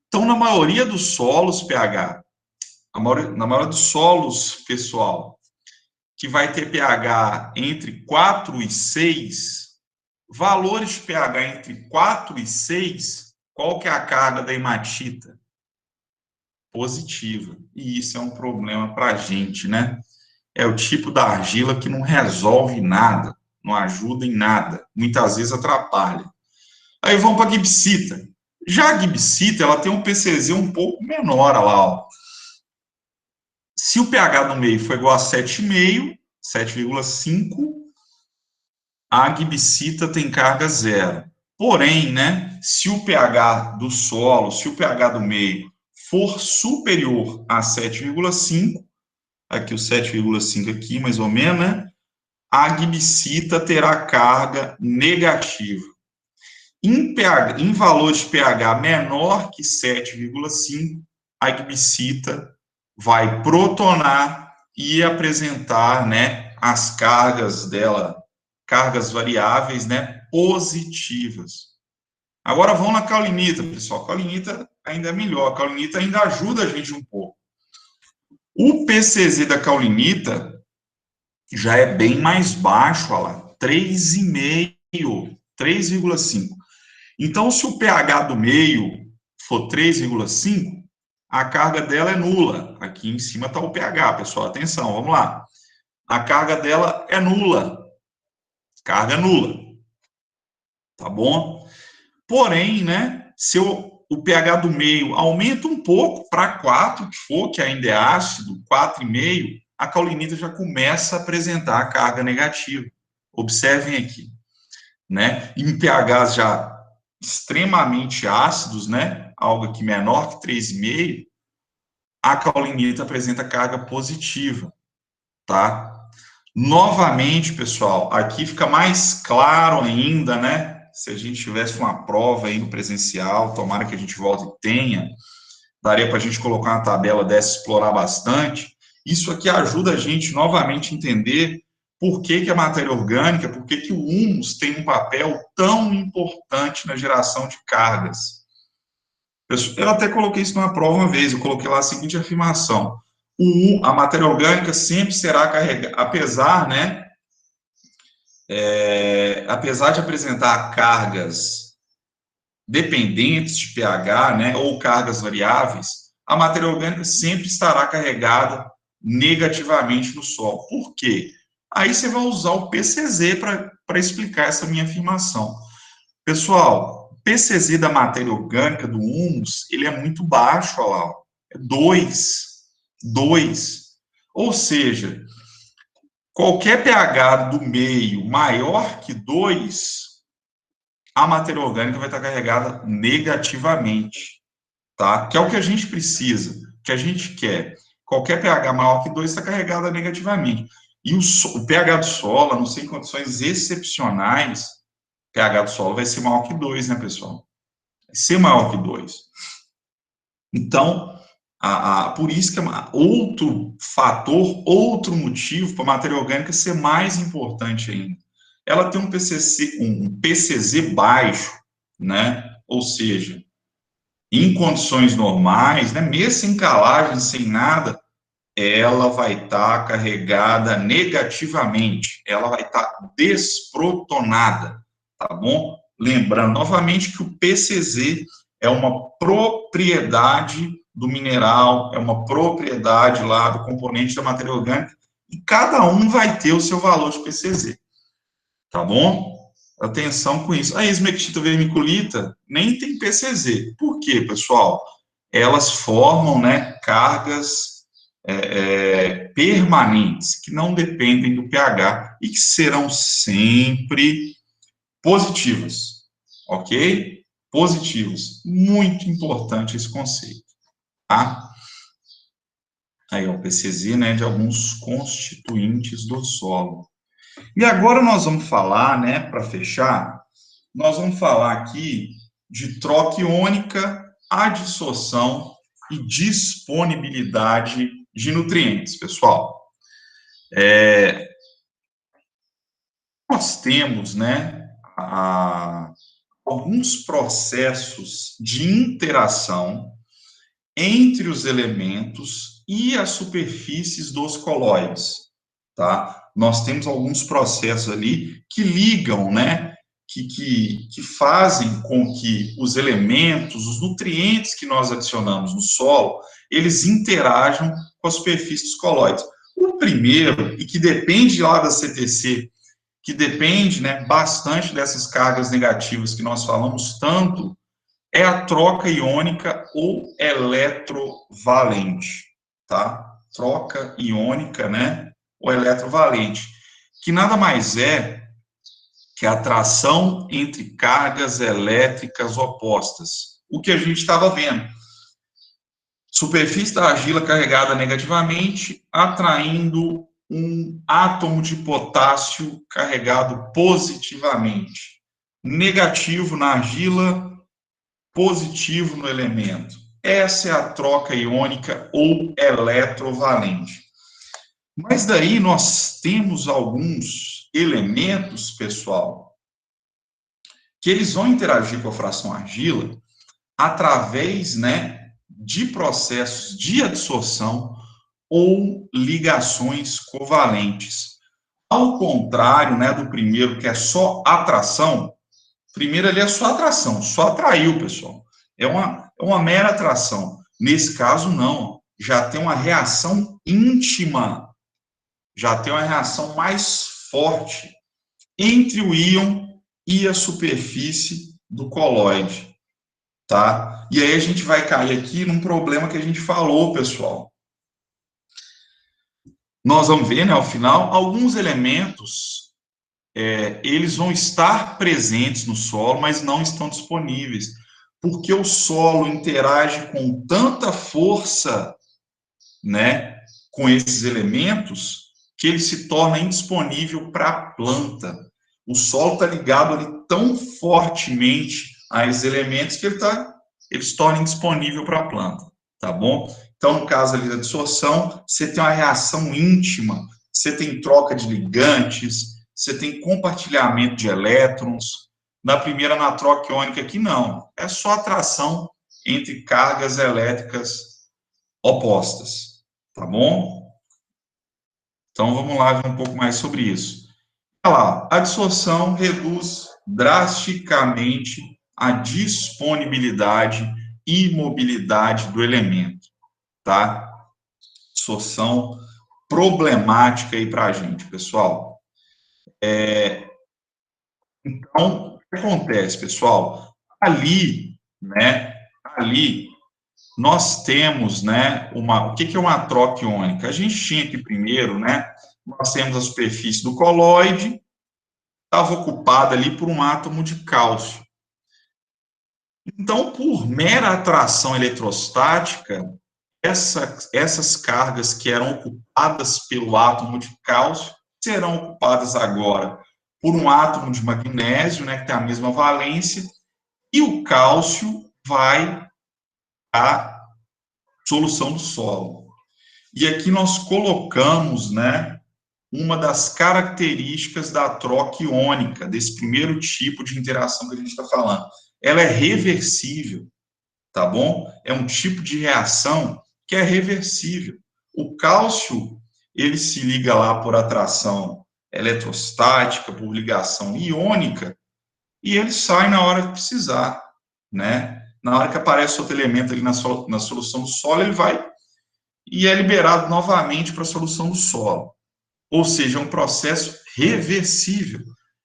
Então, na maioria dos solos, pH, na maioria dos solos, pessoal, que vai ter pH entre 4 e 6, valores de pH entre 4 e 6, qual que é a carga da hematita? Positiva. E isso é um problema para a gente, né? É o tipo da argila que não resolve nada, não ajuda em nada, muitas vezes atrapalha. Aí vamos para a gibsita. Já a gibsita, ela tem um PCZ um pouco menor, olha lá, ó. Se o pH no meio for igual a 7,5, 7,5, a gibsita tem carga zero. Porém, né, se o pH do solo, se o pH do meio for superior a 7,5, aqui o 7,5 aqui, mais ou menos, né, a gibsita terá carga negativa. Em valor de pH menor que 7,5, a gibsita vai protonar e apresentar, né, as cargas dela, cargas variáveis, né, positivas. Agora vamos na caulinita, pessoal. A caulinita ainda é melhor, a caulinita ainda ajuda a gente um pouco. O PCZ da caulinita já é bem mais baixo, olha lá, 3,5, 3,5. Então, se o pH do meio for 3,5, a carga dela é nula. Aqui em cima está o pH, pessoal, atenção, vamos lá. A carga dela é nula, carga nula, tá bom? Porém, né, se o pH do meio aumenta um pouco para 4, que for, que ainda é ácido, 4,5, a caulinita já começa a apresentar a carga negativa. Observem aqui, né? Em pHs já extremamente ácidos, né? Algo aqui menor que 3,5, a caulinita apresenta carga positiva, tá? Novamente, pessoal, aqui fica mais claro ainda, né? Se a gente tivesse uma prova aí no presencial, tomara que a gente volte e tenha, daria para a gente colocar uma tabela dessa, explorar bastante. Isso aqui ajuda a gente novamente a entender por que, que a matéria orgânica, por que, que o humus tem um papel tão importante na geração de cargas. Eu até coloquei isso numa prova uma vez, eu coloquei lá a seguinte afirmação: a matéria orgânica sempre será carregada, apesar, né, apesar de apresentar cargas dependentes de pH, né, ou cargas variáveis, a matéria orgânica sempre estará carregada negativamente no solo. Por quê? Aí você vai usar o PCZ para explicar essa minha afirmação. Pessoal, o PCZ da matéria orgânica, do humus, ele é muito baixo, olha lá, é 2. 2. Ou seja, qualquer pH do meio maior que 2, a matéria orgânica vai estar carregada negativamente, tá? Que é o que a gente precisa, que a gente quer. Qualquer pH maior que 2 está carregada negativamente. E o pH do solo, a não ser em condições excepcionais, o pH do solo vai ser maior que 2, né, pessoal? Vai ser maior que 2. Então, por isso que outro fator, outro motivo para a matéria orgânica ser mais importante ainda. Ela tem um PCZ baixo, né? Ou seja, em condições normais, né? Mesmo sem calagem, sem nada, ela vai estar carregada negativamente, ela vai estar desprotonada, tá bom? Lembrando novamente que o PCZ é uma propriedade do mineral, é uma propriedade lá do componente da matéria orgânica, e cada um vai ter o seu valor de PCZ, tá bom? Atenção com isso. A esmectita vermiculita nem tem PCZ. Por quê, pessoal? Elas formam, né, cargas permanentes, que não dependem do pH e que serão sempre positivas, ok? Positivas. Muito importante esse conceito, tá? Aí, ó, o PCZ, né, de alguns constituintes do solo. E agora nós vamos falar, né, para fechar, nós vamos falar aqui de troca iônica, adsorção e disponibilidade de nutrientes, pessoal. Nós temos, né, alguns processos de interação entre os elementos e as superfícies dos colóides, tá? Nós temos alguns processos ali que ligam, né, que fazem com que os elementos, os nutrientes que nós adicionamos no solo, eles interajam com a superfície dos colóides. O primeiro, e que depende lá da CTC, que depende, né, bastante dessas cargas negativas que nós falamos tanto, é a troca iônica ou eletrovalente, tá? Troca iônica, né, ou eletrovalente, que nada mais é que a atração entre cargas elétricas opostas. O que a gente estava vendo. Superfície da argila carregada negativamente, atraindo um átomo de potássio carregado positivamente. Negativo na argila, positivo no elemento. Essa é a troca iônica ou eletrovalente. Mas daí nós temos alguns elementos, pessoal, que eles vão interagir com a fração argila através, né, de processos de adsorção ou ligações covalentes. Ao contrário, né, do primeiro, que é só atração, primeiro ali é só atração, só atraiu, pessoal. É uma mera atração. Nesse caso, não. Já tem uma reação íntima, já tem uma reação mais forte entre o íon e a superfície do coloide, tá? E aí a gente vai cair aqui num problema que a gente falou, pessoal. Nós vamos ver, né, ao final, alguns elementos, eles vão estar presentes no solo, mas não estão disponíveis, porque o solo interage com tanta força, né, com esses elementos, que ele se torna indisponível para a planta. O solo está ligado ali tão fortemente a esses elementos que ele se torna indisponível para a planta, tá bom? Então, no caso ali da absorção, você tem uma reação íntima, você tem troca de ligantes, você tem compartilhamento de elétrons. Na primeira, na troca iônica, aqui não. É só atração entre cargas elétricas opostas, tá bom? Então, vamos lá ver um pouco mais sobre isso. Olha lá, a dissolução reduz drasticamente a disponibilidade e mobilidade do elemento, tá? Dissolução problemática aí para a gente, pessoal. Então, o que acontece, pessoal? Né, ali, nós temos, né, o que é uma troca iônica? A gente tinha aqui primeiro, né, nós temos a superfície do coloide, estava ocupada ali por um átomo de cálcio. Então, por mera atração eletrostática, essas cargas que eram ocupadas pelo átomo de cálcio serão ocupadas agora por um átomo de magnésio, né, que tem a mesma valência, e o cálcio vai à solução do solo. E aqui nós colocamos, né, uma das características da troca iônica, desse primeiro tipo de interação que a gente está falando. Ela é reversível, tá bom? É um tipo de reação que é reversível. O cálcio, ele se liga lá por atração eletrostática, por ligação iônica, e ele sai na hora que precisar, né? Na hora que aparece outro elemento ali na solução do solo, ele vai e é liberado novamente para a solução do solo. Ou seja, é um processo reversível.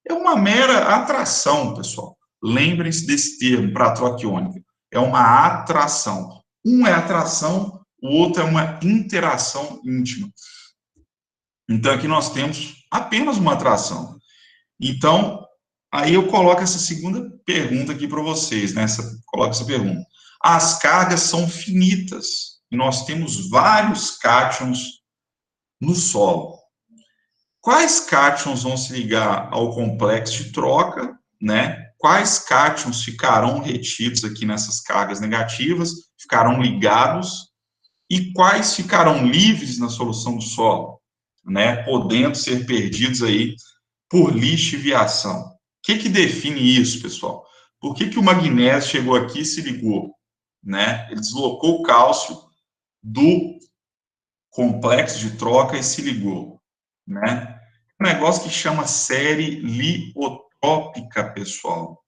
É uma mera atração, pessoal. Lembrem-se desse termo para a troca iônica. É uma atração. Um é atração, o outro é uma interação íntima. Então, aqui nós temos apenas uma atração. Então, aí eu coloco essa segunda pergunta aqui para vocês, né? Coloco essa pergunta. As cargas são finitas, e nós temos vários cátions no solo. Quais cátions vão se ligar ao complexo de troca, né? Quais cátions ficarão retidos aqui nessas cargas negativas, ficarão ligados, e quais ficarão livres na solução do solo, né? Podendo ser perdidos aí por lixiviação. O que define isso, pessoal? Por que o magnésio chegou aqui e se ligou, né? Ele deslocou o cálcio do complexo de troca e se ligou, né? Um negócio que chama série liotrópica, pessoal.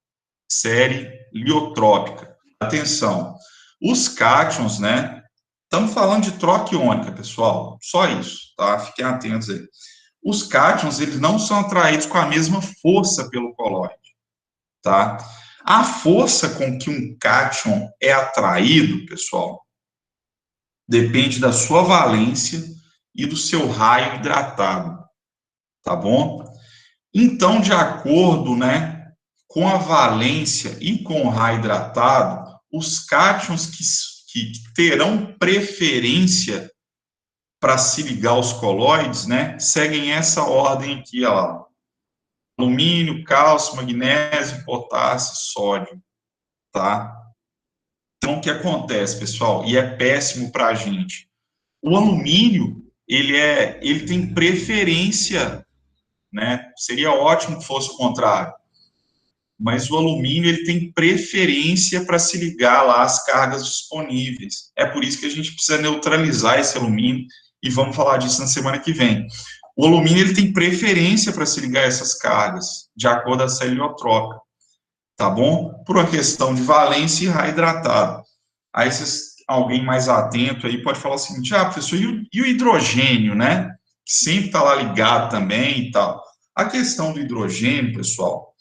Série liotrópica. Atenção, os cátions, né? Estamos falando de troca iônica, pessoal. Só isso, tá? Fiquem atentos aí. Os cátions, eles não são atraídos com a mesma força pelo colóide, tá? A força com que um cátion é atraído, pessoal, depende da sua valência e do seu raio hidratado, tá bom? Então, de acordo, né, com a valência e com o raio hidratado, os cátions que terão preferência para se ligar aos colóides, né, seguem essa ordem aqui, ó lá. Alumínio, cálcio, magnésio, potássio, sódio, tá? Então, o que acontece, pessoal? E é péssimo para a gente. O alumínio, ele tem preferência, né? Seria ótimo que fosse o contrário. Mas o alumínio, ele tem preferência para se ligar lá às cargas disponíveis. É por isso que a gente precisa neutralizar esse alumínio, e vamos falar disso na semana que vem. O alumínio, ele tem preferência para se ligar a essas cargas, de acordo com a série heliotrópica, tá bom? Por uma questão de valência e raio hidratado. Aí, alguém mais atento aí pode falar o seguinte, professor, e o hidrogênio, né? Que sempre está lá ligado também e tal. A questão do hidrogênio, pessoal,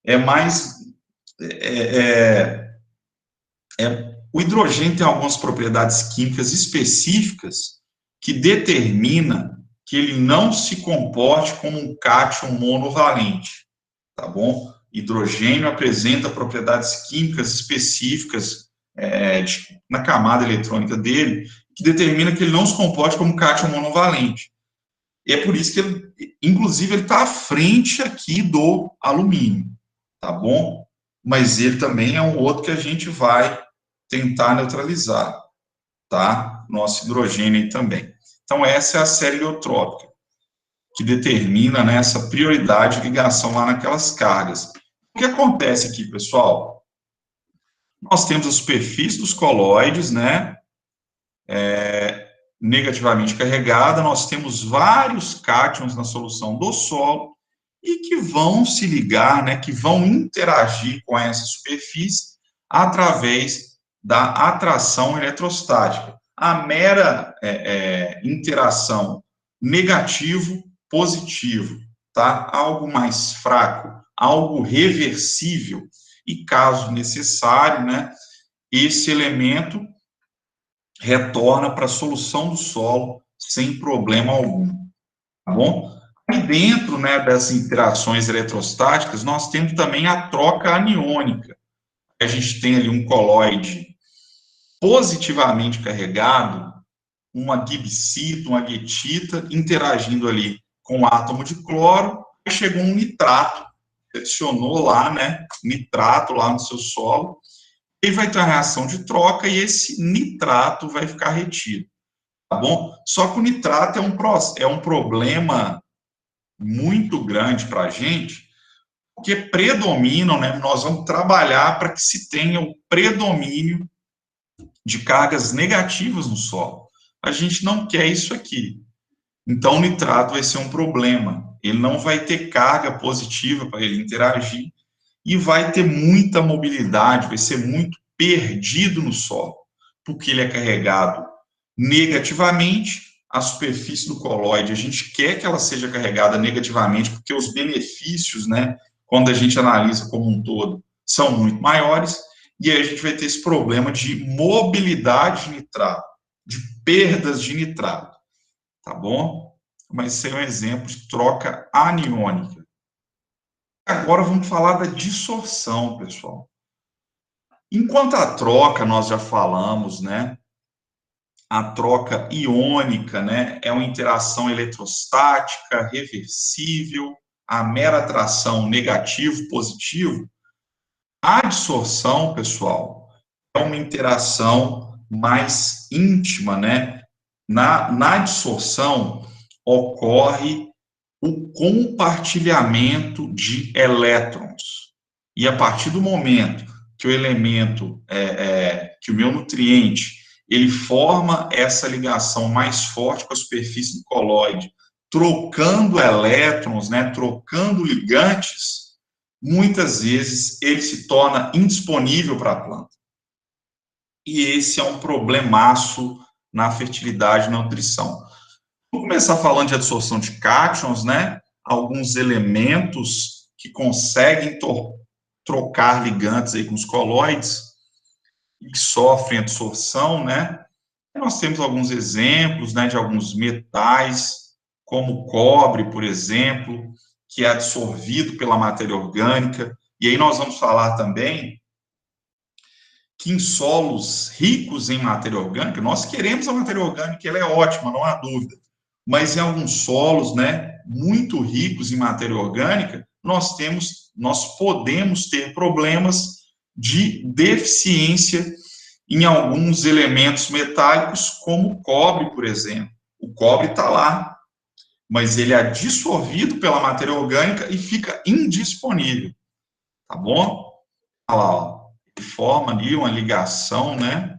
é mais O hidrogênio tem algumas propriedades químicas específicas que determina que ele não se comporte como um cátion monovalente, tá bom? Hidrogênio apresenta propriedades químicas específicas na camada eletrônica dele, que determina que ele não se comporte como cátion monovalente. E é por isso que ele, inclusive, ele está à frente aqui do alumínio, tá bom? Mas ele também é um outro que a gente vai tentar neutralizar, tá? Nosso hidrogênio aí também. Então, essa é a série heliotrópica, que determina, né, essa prioridade de ligação lá naquelas cargas. O que acontece aqui, pessoal? Nós temos a superfície dos coloides, né, negativamente carregada, nós temos vários cátions na solução do solo e que vão se ligar, né, que vão interagir com essa superfície através da atração eletrostática. A mera interação negativo-positivo, tá? Algo mais fraco, algo reversível, e caso necessário, né, esse elemento retorna para a solução do solo sem problema algum, tá bom? E dentro, né, dessas interações eletrostáticas, nós temos também a troca aniônica. A gente tem ali um coloide positivamente carregado, uma gibsita, uma guetita, interagindo ali com o átomo de cloro, e chegou um nitrato, adicionou lá, né, nitrato lá no seu solo, e vai ter uma reação de troca e esse nitrato vai ficar retido, tá bom? Só que o nitrato é um problema muito grande para a gente, porque predominam, né? Nós vamos trabalhar para que se tenha o predomínio de cargas negativas no solo. A gente não quer isso aqui. Então, o nitrato vai ser um problema. Ele não vai ter carga positiva para ele interagir e vai ter muita mobilidade, vai ser muito perdido no solo, porque ele é carregado negativamente. A superfície do coloide, a gente quer que ela seja carregada negativamente, porque os benefícios, né, quando a gente analisa como um todo, são muito maiores, e aí a gente vai ter esse problema de mobilidade de nitrato, de perdas de nitrato, tá bom? Mas esse é um exemplo de troca aniônica. Agora vamos falar da dissorção, pessoal. Enquanto a troca, nós já falamos, né? A troca iônica, né? É uma interação eletrostática, reversível, a mera atração negativo-positivo. A dissorção, pessoal, é uma interação mais íntima, né? Na dissorção ocorre o compartilhamento de elétrons. E a partir do momento que o elemento, que o meu nutriente, ele forma essa ligação mais forte com a superfície do coloide, trocando elétrons, né, trocando ligantes, muitas vezes ele se torna indisponível para a planta. E esse é um problemaço na fertilidade e na nutrição. Vou começar falando de adsorção de cátions, né? Alguns elementos que conseguem trocar ligantes aí com os coloides e que sofrem adsorção, né? E nós temos alguns exemplos, né, de alguns metais, como o cobre, por exemplo, que é absorvido pela matéria orgânica. E aí nós vamos falar também que em solos ricos em matéria orgânica, nós queremos a matéria orgânica, ela é ótima, não há dúvida. Mas em alguns solos, né, muito ricos em matéria orgânica, nós podemos ter problemas de deficiência em alguns elementos metálicos, como o cobre, por exemplo. O cobre está lá, mas ele é dissolvido pela matéria orgânica e fica indisponível, tá bom? Olha lá, ó. Ele forma ali uma ligação, né?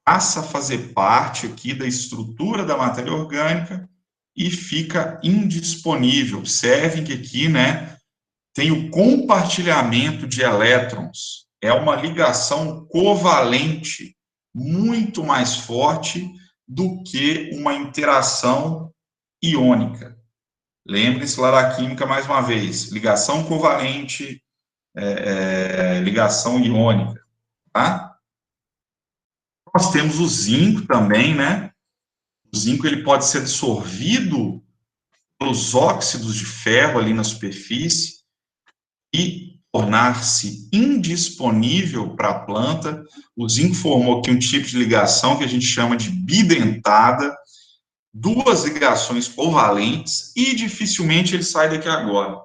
Passa a fazer parte aqui da estrutura da matéria orgânica e fica indisponível. Observem que aqui, né, tem o compartilhamento de elétrons. É uma ligação covalente muito mais forte do que uma interação iônica. Lembrem-se lá da química mais uma vez, ligação covalente, ligação iônica, tá? Nós temos o zinco também, né? O zinco ele pode ser absorvido pelos óxidos de ferro ali na superfície e tornar-se indisponível para a planta. O zinco formou aqui um tipo de ligação que a gente chama de bidentada, duas ligações covalentes e dificilmente ele sai daqui agora,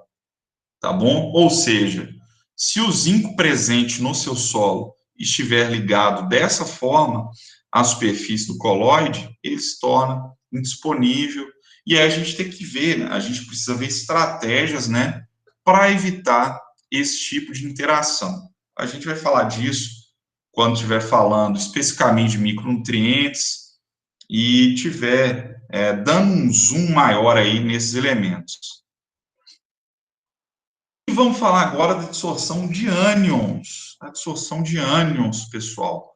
tá bom? Ou seja, se o zinco presente no seu solo estiver ligado dessa forma à superfície do coloide, ele se torna indisponível. E aí a gente tem que ver, né? A gente precisa ver estratégias, né, para evitar esse tipo de interação. A gente vai falar disso quando estiver falando especificamente de micronutrientes e tiver dando um zoom maior aí nesses elementos. E vamos falar agora da dissorção de ânions. A dissorção de ânions, pessoal.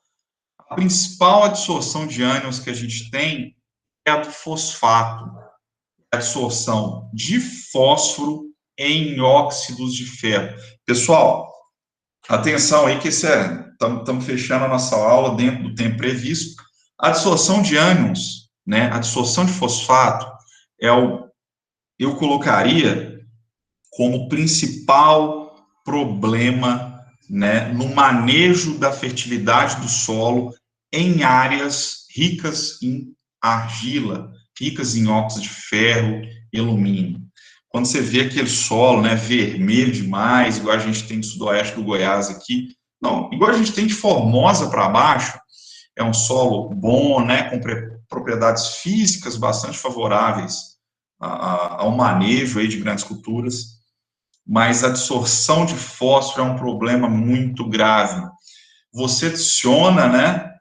A principal adsorção de ânions que a gente tem é a do fosfato. A adsorção de fósforo em óxidos de ferro. Pessoal, atenção aí que estamos fechando a nossa aula dentro do tempo previsto. A adsorção de ânions, né, a adsorção de fosfato, eu colocaria como principal problema, né, no manejo da fertilidade do solo em áreas ricas em argila, ricas em óxido de ferro e alumínio. Quando você vê aquele solo, né, vermelho demais, igual a gente tem no sudoeste do Goiás aqui, não, igual a gente tem de Formosa para baixo, é um solo bom, né, com propriedades físicas bastante favoráveis ao manejo aí de grandes culturas, mas a absorção de fósforo é um problema muito grave. Você adiciona, né,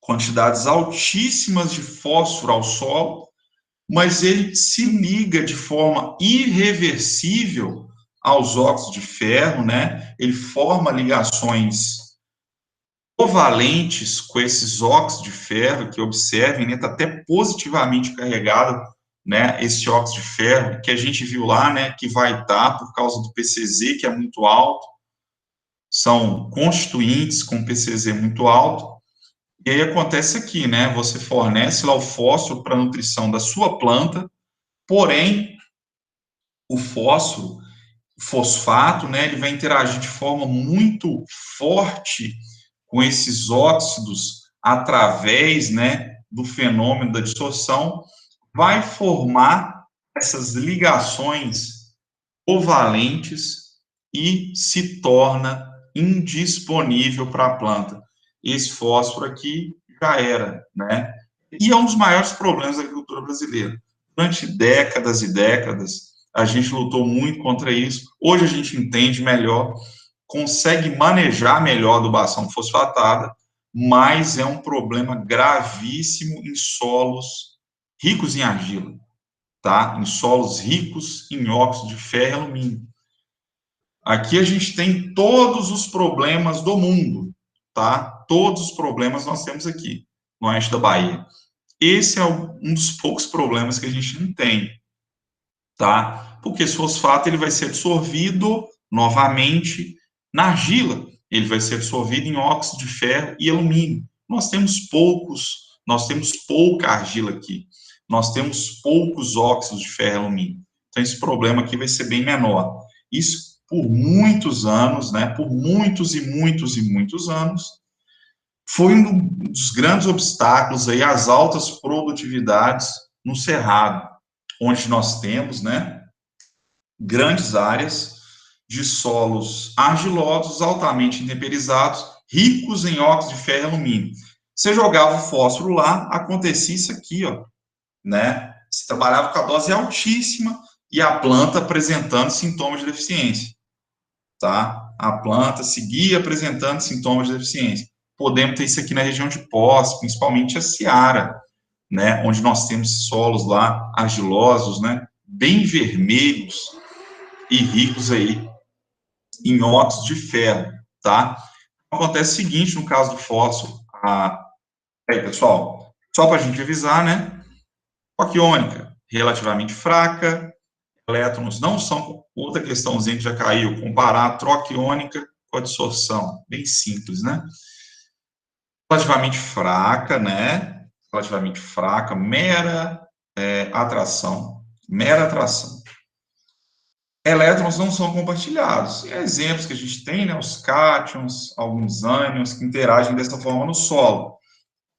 quantidades altíssimas de fósforo ao solo, mas ele se liga de forma irreversível aos óxidos de ferro, né? Ele forma ligações covalentes com esses óxidos de ferro, que observem, né, está até positivamente carregado, né, esse óxido de ferro, que a gente viu lá, né, que vai estar por causa do PCZ, que é muito alto, são constituintes com PCZ muito alto, e aí acontece aqui, né, você fornece lá o fósforo para a nutrição da sua planta, porém, o fósforo, o fosfato, né, ele vai interagir de forma muito forte com esses óxidos através, né, do fenômeno da dissorção, vai formar essas ligações covalentes e se torna indisponível para a planta. Esse fósforo aqui já era, né? E é um dos maiores problemas da agricultura brasileira. Durante décadas e décadas, a gente lutou muito contra isso. Hoje a gente entende melhor, consegue manejar melhor a adubação fosfatada, mas é um problema gravíssimo em solos ricos em argila, tá? Em solos ricos em óxido de ferro e alumínio. Aqui a gente tem todos os problemas do mundo, tá? Todos os problemas nós temos aqui, no oeste da Bahia. Esse é um dos poucos problemas que a gente não tem, tá? Porque esse fosfato ele vai ser absorvido novamente na argila, ele vai ser absorvido em óxido de ferro e alumínio. Nós temos pouca argila aqui, nós temos poucos óxidos de ferro e alumínio. Então esse problema aqui vai ser bem menor. Isso por muitos anos, né? Por muitos e muitos e muitos anos, foi um dos grandes obstáculos aí às altas produtividades no Cerrado, onde nós temos, né, grandes áreas de solos argilosos, altamente intemperizados, ricos em óxido de ferro e alumínio. Você jogava o fósforo lá, acontecia isso aqui, ó, né? Você trabalhava com a dose altíssima e a planta apresentando sintomas de deficiência, tá? A planta seguia apresentando sintomas de deficiência. Podemos ter isso aqui na região de Poços, principalmente a Seara, né? Onde nós temos solos lá argilosos, né? Bem vermelhos, e ricos aí em óxido de ferro, tá? Acontece o seguinte no caso do fósforo, aí pessoal, só para a gente avisar, né? Toque iônica relativamente fraca, elétrons não são, outra questãozinha que já caiu, comparar a troca iônica com a dissorção, bem simples, né? Relativamente fraca, né? Relativamente fraca, mera atração. Elétrons não são compartilhados. E exemplos que a gente tem, né? Os cátions, alguns ânions que interagem dessa forma no solo.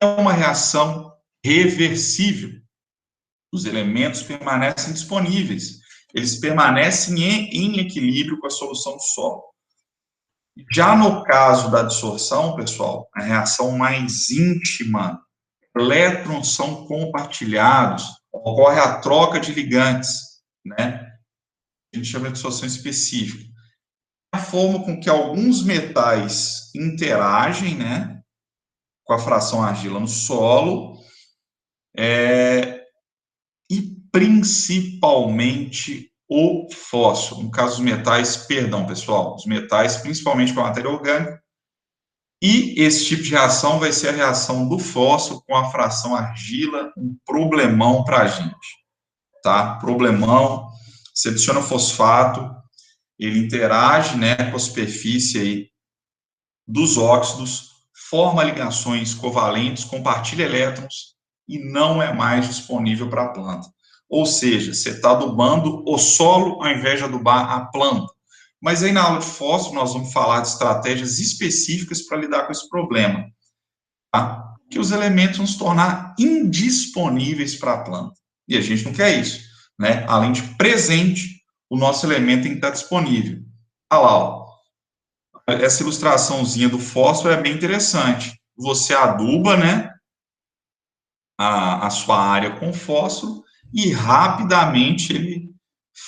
É uma reação reversível. Os elementos permanecem disponíveis. Eles permanecem em equilíbrio com a solução do solo. Já no caso da dissorção, pessoal, a reação mais íntima, elétrons são compartilhados, ocorre a troca de ligantes, né? A gente chama de dissorção específica. A forma com que alguns metais interagem, né, com a fração argila no solo, e principalmente o fósforo. No caso dos metais, perdão, pessoal, os metais, principalmente com a matéria orgânica, e esse tipo de reação vai ser a reação do fósforo com a fração argila, um problemão para a gente, tá? Problemão, você adiciona fosfato, ele interage, né, com a superfície aí dos óxidos, forma ligações covalentes, compartilha elétrons e não é mais disponível para a planta. Ou seja, você está adubando o solo ao invés de adubar a planta. Mas aí na aula de fósforo nós vamos falar de estratégias específicas para lidar com esse problema, tá? Que os elementos vão se tornar indisponíveis para a planta. E a gente não quer isso, né? Além de presente, o nosso elemento tem que estar disponível. Olha lá, ó. Essa ilustraçãozinha do fósforo é bem interessante. Você aduba, né, a sua área com fósforo e rapidamente ele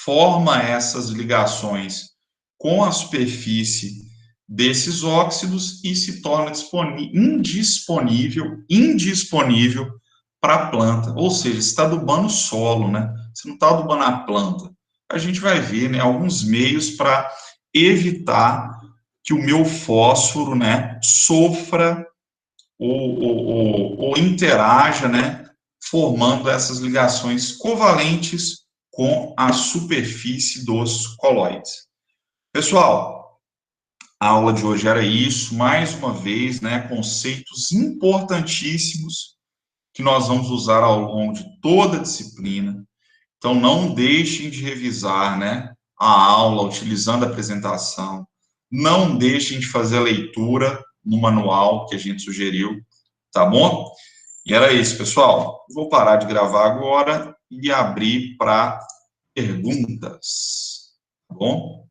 forma essas ligações com a superfície desses óxidos e se torna indisponível para a planta. Ou seja, você está adubando o solo, né? Você não está adubando a planta. A gente vai ver, né, alguns meios para evitar que o meu fósforo, né, sofra ou interaja, né, formando essas ligações covalentes com a superfície dos colóides. Pessoal, a aula de hoje era isso, mais uma vez, né, conceitos importantíssimos que nós vamos usar ao longo de toda a disciplina. Então, não deixem de revisar, né, a aula utilizando a apresentação. Não deixem de fazer a leitura no manual que a gente sugeriu, tá bom? E era isso, pessoal. Vou parar de gravar agora e abrir para perguntas, tá bom?